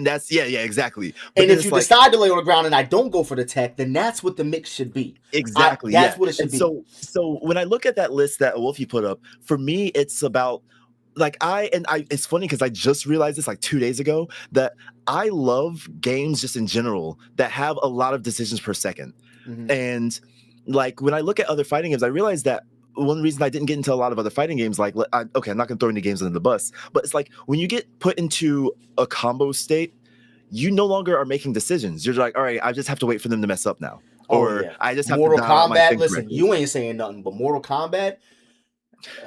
that's yeah, exactly. But And then if you it's like decide to lay on the ground and I don't go for the tech, then that's what the mix should be. exactly, That's yeah. what it should And be. so when I look at that list that Wolfie put up, for me, it's about like it's funny because I just realized this like 2 days ago that I love games just in general that have a lot of decisions per second. Mm-hmm. And like when I look at other fighting games, I realize that one reason I didn't get into a lot of other fighting games, like okay, I'm not gonna throw any games under the bus, but it's like when you get put into a combo state, you no longer are making decisions. You're like, all right, I just have to wait for them to mess up now, Oh or yeah. I just have to Mortal dial out my Kombat, thing listen, correctly. you ain't saying nothing, but Mortal Kombat,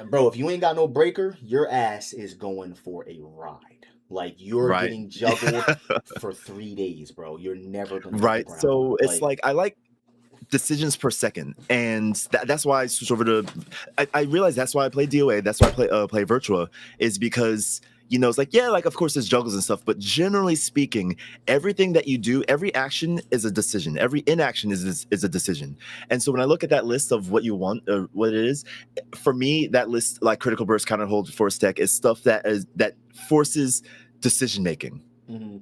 bro, if you ain't got no breaker, your ass is going for a ride. Like you're Right. getting juggled for 3 days, bro. You're never gonna hit the Right. ground. So it's like I like decisions per second, and that's why I switched over to. I realized that's why I play DOA. That's why I play Virtua, is because it's like yeah, like of course there's juggles and stuff, but generally speaking, everything that you do, every action is a decision. Every inaction is a decision. And so when I look at that list of what you want or what it is, for me that list like critical burst, counter hold, force tech is stuff that forces decision making. Mm-hmm.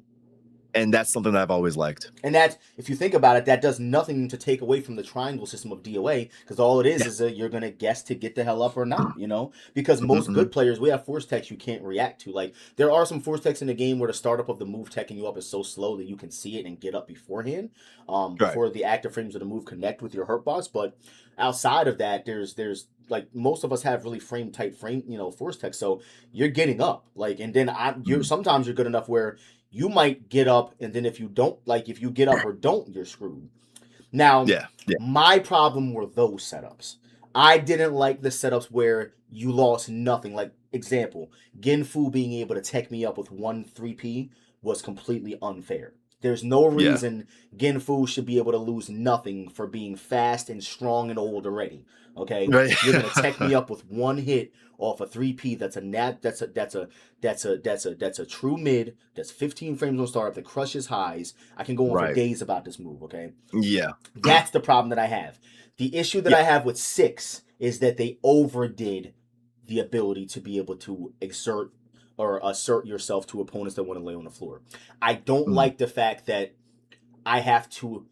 And that's something that I've always liked. And that, if you think about it, that does nothing to take away from the triangle system of DOA, because all it is that you're gonna guess to get the hell up or not, Because most good players, we have force techs you can't react to. Like there are some force techs in the game where the startup of the move teching you up is so slow that you can see it and get up beforehand, before the active frames of the move connect with your hurt boss. But outside of that, there's like most of us have really frame force techs, so you're getting up like, and then sometimes you're good enough where you might get up, and then if you get up or don't, you're screwed. Now, my problem were those setups. I didn't like the setups where you lost nothing. Like, example, Genfu being able to tech me up with 1-3P was completely unfair. There's no reason Genfu should be able to lose nothing for being fast and strong and old already. Okay, right. You're gonna tech me up with one hit off a 3P. That's a true mid. That's 15 frames on startup that crushes highs. I can go on for days about this move. Okay, yeah, that's the problem that I have. The issue that I have with 6 is that they overdid the ability to be able to exert or assert yourself to opponents that want to lay on the floor. I don't like the fact that I have to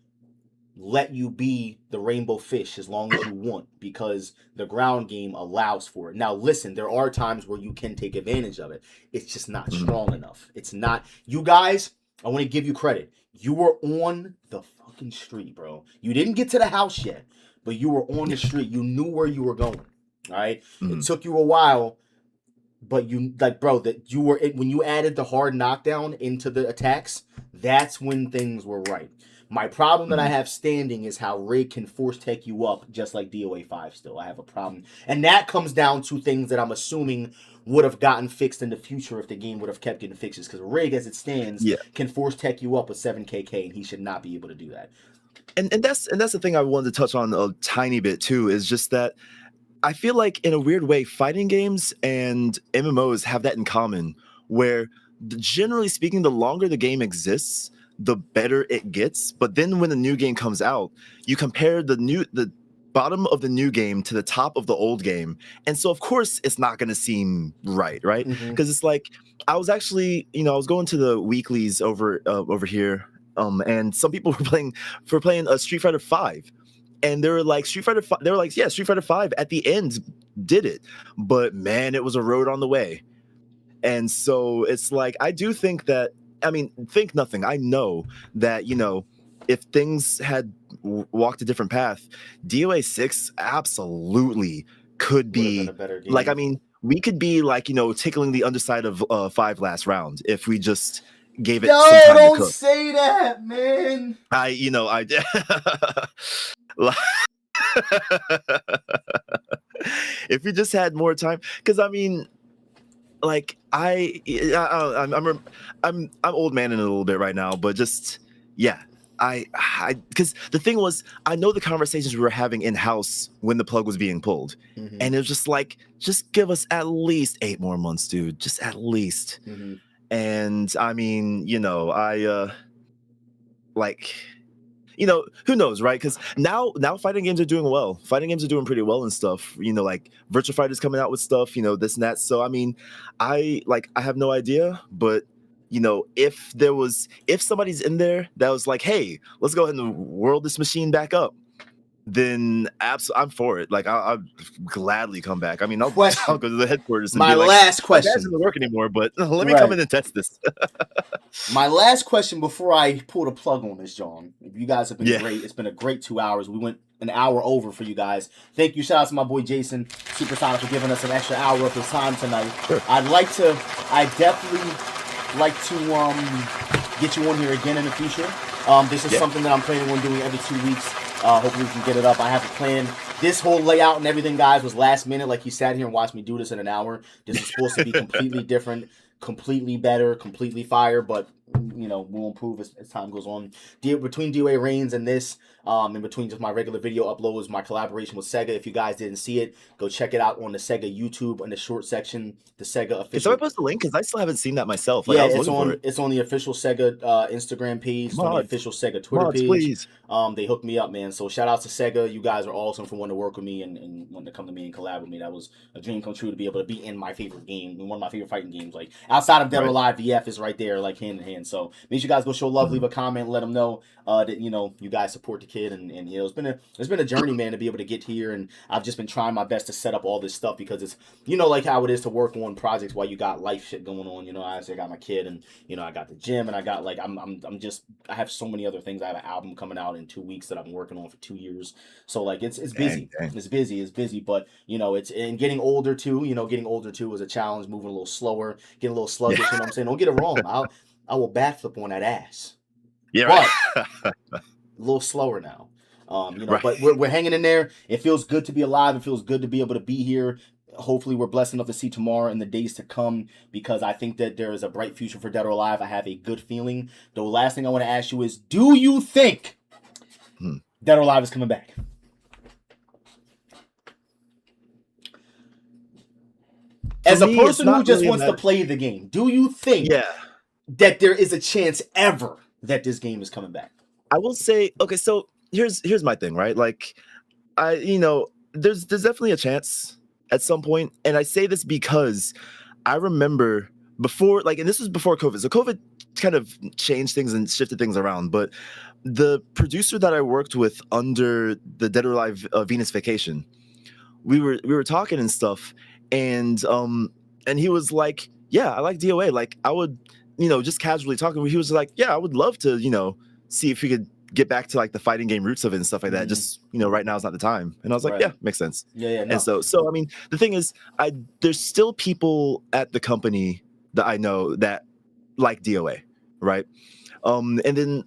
let you be the rainbow fish as long as you want, because the ground game allows for it. Now, listen, there are times where you can take advantage of it. It's just not strong enough. It's not. You guys, I want to give you credit. You were on the fucking street, bro. You didn't get to the house yet, but you were on the street. You knew where you were going. All right. It took you a while, but when you added the hard knockdown into the attacks, that's when things were right. My problem that I have standing is how Rig can force tech you up just like DOA 5 still. I have a problem. And that comes down to things that I'm assuming would have gotten fixed in the future if the game would have kept getting fixes. Because Rig, as it stands, can force tech you up with 7KK, and he should not be able to do that. And that's the thing I wanted to touch on a tiny bit too, is just that I feel like in a weird way, fighting games and MMOs have that in common, where generally speaking, the longer the game exists, the better it gets. But then when the new game comes out, you compare the bottom of the new game to the top of the old game, and so of course it's not going to seem right, because it's like I was actually I was going to the weeklies over here, and some people were playing a Street Fighter 5. And they were like, Street Fighter 5, they were like, yeah, Street Fighter 5 at the end did it. But man, it was a road on the way. And so it's like, I do think that, think nothing. I know that, if things had walked a different path, DOA 6 absolutely could be a better game. like, we could be like, tickling the underside of 5 last round if we just gave it Yo, some time to don't cook. say that, man. If we just had more time, because I mean, like I'm old man in a little bit right now, but just yeah. I because the thing was, I know the conversations we were having in house when the plug was being pulled, and it was just like, just give us at least 8 more months, dude, just at least. And I mean, like, who knows, right? Because now fighting games are doing well. Fighting games are doing pretty well and stuff. Like Virtua Fighter's coming out with stuff, this and that. So I mean, I have no idea, but if somebody's in there that was like, hey, let's go ahead and world this machine back up, then I'm for it. Like I'll gladly come back. I mean, I'll go to the headquarters and My be like, last question. That doesn't work anymore, but let me come in and test this. My last question before I pull the plug on this, John. You guys have been great. It's been a great 2 hours. We went an hour over for you guys. Thank you. Shout out to my boy Jason Supersonic for giving us an extra hour of his time tonight. Sure. I definitely like to get you on here again in the future. This is something that I'm planning on doing every 2 weeks. Hopefully we can get it up. I have a plan. This whole layout and everything, guys, was last minute. Like, you sat here and watched me do this in an hour. This is supposed to be completely different, completely better, completely fire, but we'll improve as time goes on. Between DOA Reigns and this, in between just my regular video uploads, my collaboration with Sega. If you guys didn't see it, go check it out on the Sega YouTube in the short section. The Sega official. Can I post the link? Because I still haven't seen that myself. Like, it's on the official Sega Instagram page. It's on the official Sega Twitter page. Please. They hooked me up, man. So shout out to Sega. You guys are awesome for wanting to work with me and wanting to come to me and collab with me. That was a dream come true to be able to be in my favorite game, one of my favorite fighting games. Like, outside of Dead or Alive, VF is right there, like, hand in hand. So make sure you guys go show love, leave a comment, let them know that you guys support the kid, and it's been a journey, man, to be able to get here. And I've just been trying my best to set up all this stuff because it's like how it is to work on projects while you got life shit going on. I got my kid, and I got the gym, and I got like I have so many other things. I have an album coming out in 2 weeks that I've been working on for 2 years. So like it's busy. Dang. It's busy, but it's and getting older too. Getting older too is a challenge. Moving a little slower, getting a little sluggish. You know what I'm saying? Don't get it wrong. I will backflip on that ass. Yeah, right. But a little slower now. But we're hanging in there. It feels good to be alive. It feels good to be able to be here. Hopefully we're blessed enough to see tomorrow and the days to come, because I think that there is a bright future for Dead or Alive. I have a good feeling. The last thing I want to ask you is, do you think Dead or Alive is coming back? As a person who just wants to play the game, do you think that there is a chance ever that this game is coming back? I will say, okay, so here's my thing, right? Like, there's definitely a chance at some point, and I say this because I remember before, like, and this was before COVID, so COVID kind of changed things and shifted things around, but the producer that I worked with under the Dead or Alive Venus Vacation, we were talking and stuff, and he was like, yeah, I like DOA, like, I would, just casually talking, he was like, yeah, I would love to, see if we could get back to like the fighting game roots of it and stuff like that. Just, right now is not the time. And I was like, yeah, makes sense. Yeah. No. And so I mean, the thing is, there's still people at the company that I know that like DOA, right? And then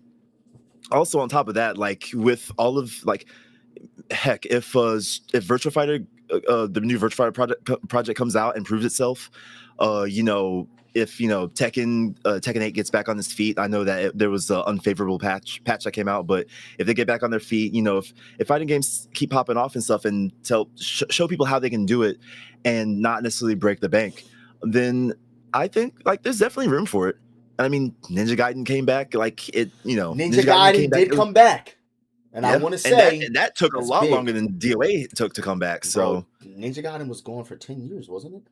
also on top of that, like, with all of, like, heck, if Virtua Fighter, the new Virtua Fighter project comes out and proves itself, if Tekken 8 gets back on its feet, I know that there was an unfavorable patch that came out, but if they get back on their feet, if fighting games keep popping off and stuff, and show people how they can do it and not necessarily break the bank, then I think, like, there's definitely room for it. I mean, Ninja Gaiden came back, like, it, Ninja Gaiden did come back. And I want to say, and that took a lot longer than DOA took to come back. So Ninja Gaiden was gone for 10 years, wasn't it?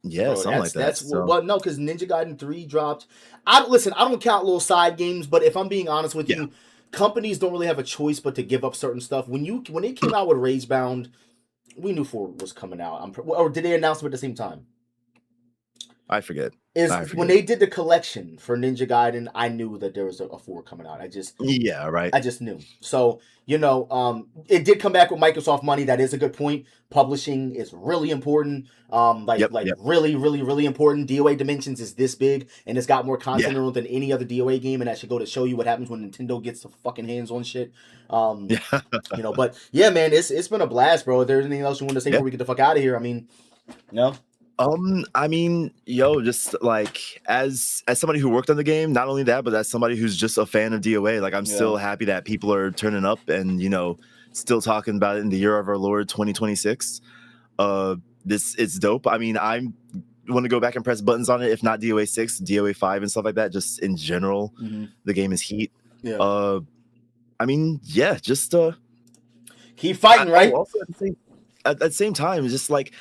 Yeah, something like that. Well, no, because Ninja Gaiden 3 dropped. I don't count little side games, but if I'm being honest with you, companies don't really have a choice but to give up certain stuff. When they came out with Ragebound, we knew 4 was coming out. Or did they announce them at the same time? I forget. Is I when forget. they did the collection for Ninja Gaiden, I knew that there was a 4 coming out. Yeah, right. I just knew. So, it did come back with Microsoft money. That is a good point. Publishing is really important. Yep. Really, really, really important. DOA Dimensions is this big, and it's got more content Yeah. in it than any other DOA game, and that should go to show you what happens when Nintendo gets the fucking hands on shit. Yeah. But yeah, man, it's been a blast, bro. If there's anything else you want to say Yeah. before we get the fuck out of here, I mean, I mean, just like as somebody who worked on the game, not only that, but as somebody who's just a fan of DOA, like I'm still happy that people are turning up and still talking about it in the year of our Lord 2026. It's dope. I mean, I want to go back and press buttons on it, if not DOA 6, DOA 5 and stuff like that. Just in general, the game is heat. Yeah. I mean, yeah, just keep fighting, right? Also at the same time, it's just like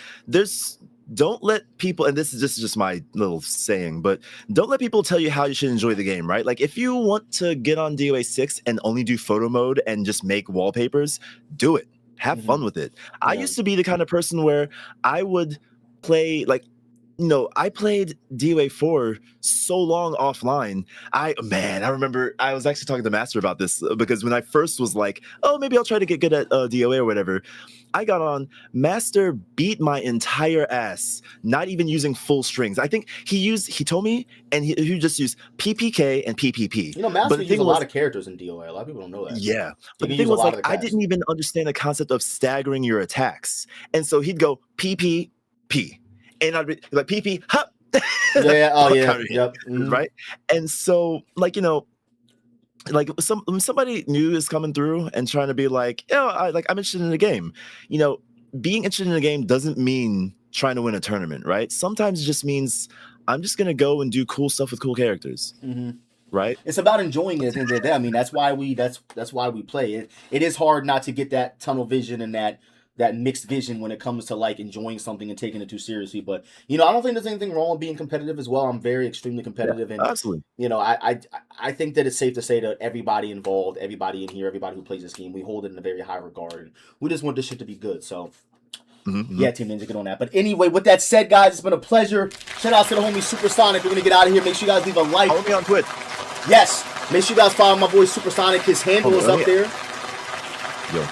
don't let people, and this is just my little saying, but don't let people tell you how you should enjoy the game, right? Like if you want to get on DOA 6 and only do photo mode and just make wallpapers, do it. Have fun with it. I used to be the kind of person where I would play I played DOA 4 so long offline. I remember I was actually talking to Master about this because when I first was like, oh, maybe I'll try to get good at DOA or whatever, I got on. Master beat my entire ass, not even using full strings. I think he told me, and he just used PPK and PPP. Master used a lot of characters in DOA. A lot of people don't know that. Yeah. But the thing was, like, I didn't even understand the concept of staggering your attacks. And so he'd go PPP. And I'd be like, PP, hop. Yeah. Oh, yeah. Yep. Right. And so, like, somebody new is coming through and trying to be like, I'm interested in the game. Being interested in the game doesn't mean trying to win a tournament, right? Sometimes it just means I'm just gonna go and do cool stuff with cool characters. Right. It's about enjoying it at the end of the day. I mean, that's why we play it. It is hard not to get that tunnel vision and that mixed vision when it comes to like enjoying something and taking it too seriously. But I don't think there's anything wrong with being competitive as well. I'm very extremely competitive, and absolutely. I think that it's safe to say that everybody involved, everybody in here, everybody who plays this game, we hold it in a very high regard, and we just want this shit to be good. So yeah, Team Ninja, get on that. But anyway, with that said, guys, it's been a pleasure. Shout out to the homie Supersonic. We're gonna get out of here. Make sure you guys leave a like. Follow me on Twitch. Yes, make sure you guys follow my boy Supersonic. His handle is up there. Yo.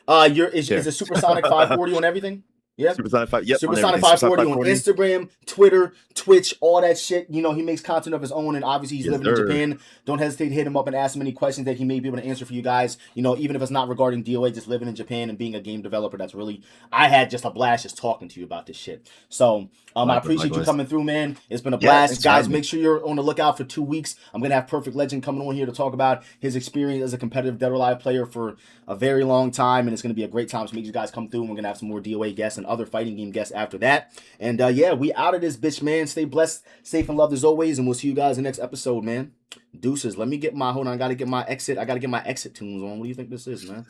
Is it Supersonic 540 on everything? Yeah. Supersonic 5. Yep. Supersonic 540 on Instagram, Twitter, Twitch, all that shit. He makes content of his own, and obviously he's living in Japan. Don't hesitate to hit him up and ask him any questions that he may be able to answer for you guys. Even if it's not regarding DOA, just living in Japan and being a game developer. I had just a blast just talking to you about this shit. So I appreciate you coming through, man. It's been a blast. Guys, make sure you're on the lookout for 2 weeks. I'm going to have Perfect Legend coming on here to talk about his experience as a competitive Dead or Alive player for a very long time, and it's going to be a great time. So make you guys come through, and we're going to have some more DOA guests and other fighting game guests after that. And we out of this bitch, man. Stay blessed, safe, and loved as always, and we'll see you guys in the next episode, man. Deuces. Let me get my I gotta get my exit tunes on. What do you think this is, man?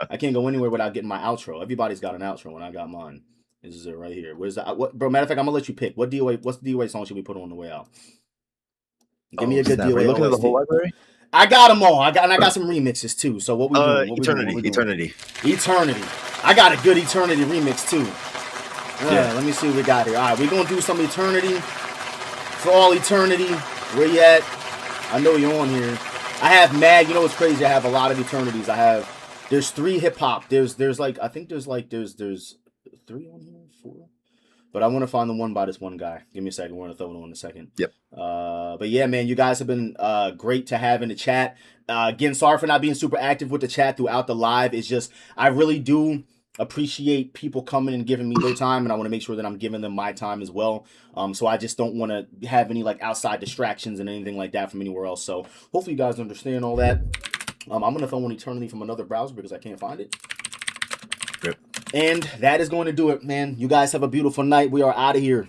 I can't go anywhere without getting my outro. Everybody's got an outro, and I got mine. This is it right here. Where's that? Bro, matter of fact, I'm gonna let you pick. What's the DOA song should we put on the way out? Give me a good DOA. Looking at the whole library? I got them all. I got some remixes too. So what we doing? Eternity. I got a good Eternity remix too. Let me see what we got here. All right, we're gonna do some Eternity. For all Eternity, where you at? I know you're on here. I have mad. You know what's crazy? I have a lot of Eternities. There's 3 hip hop. There's 3 on here, 4. But I want to find the one by this one guy. Give me a second. We're gonna throw it on in a second. Yep. But yeah, man, you guys have been great to have in the chat. Again, sorry for not being super active with the chat throughout the live. It's just I really do appreciate people coming and giving me their time, and I want to make sure that I'm giving them my time as well. So I just don't want to have any like outside distractions and anything like that from anywhere else. So hopefully you guys understand all that. I'm gonna throw on Eternity from another browser because I can't find it. Yep. And that is going to do it, man. You guys have a beautiful night. We are out of here.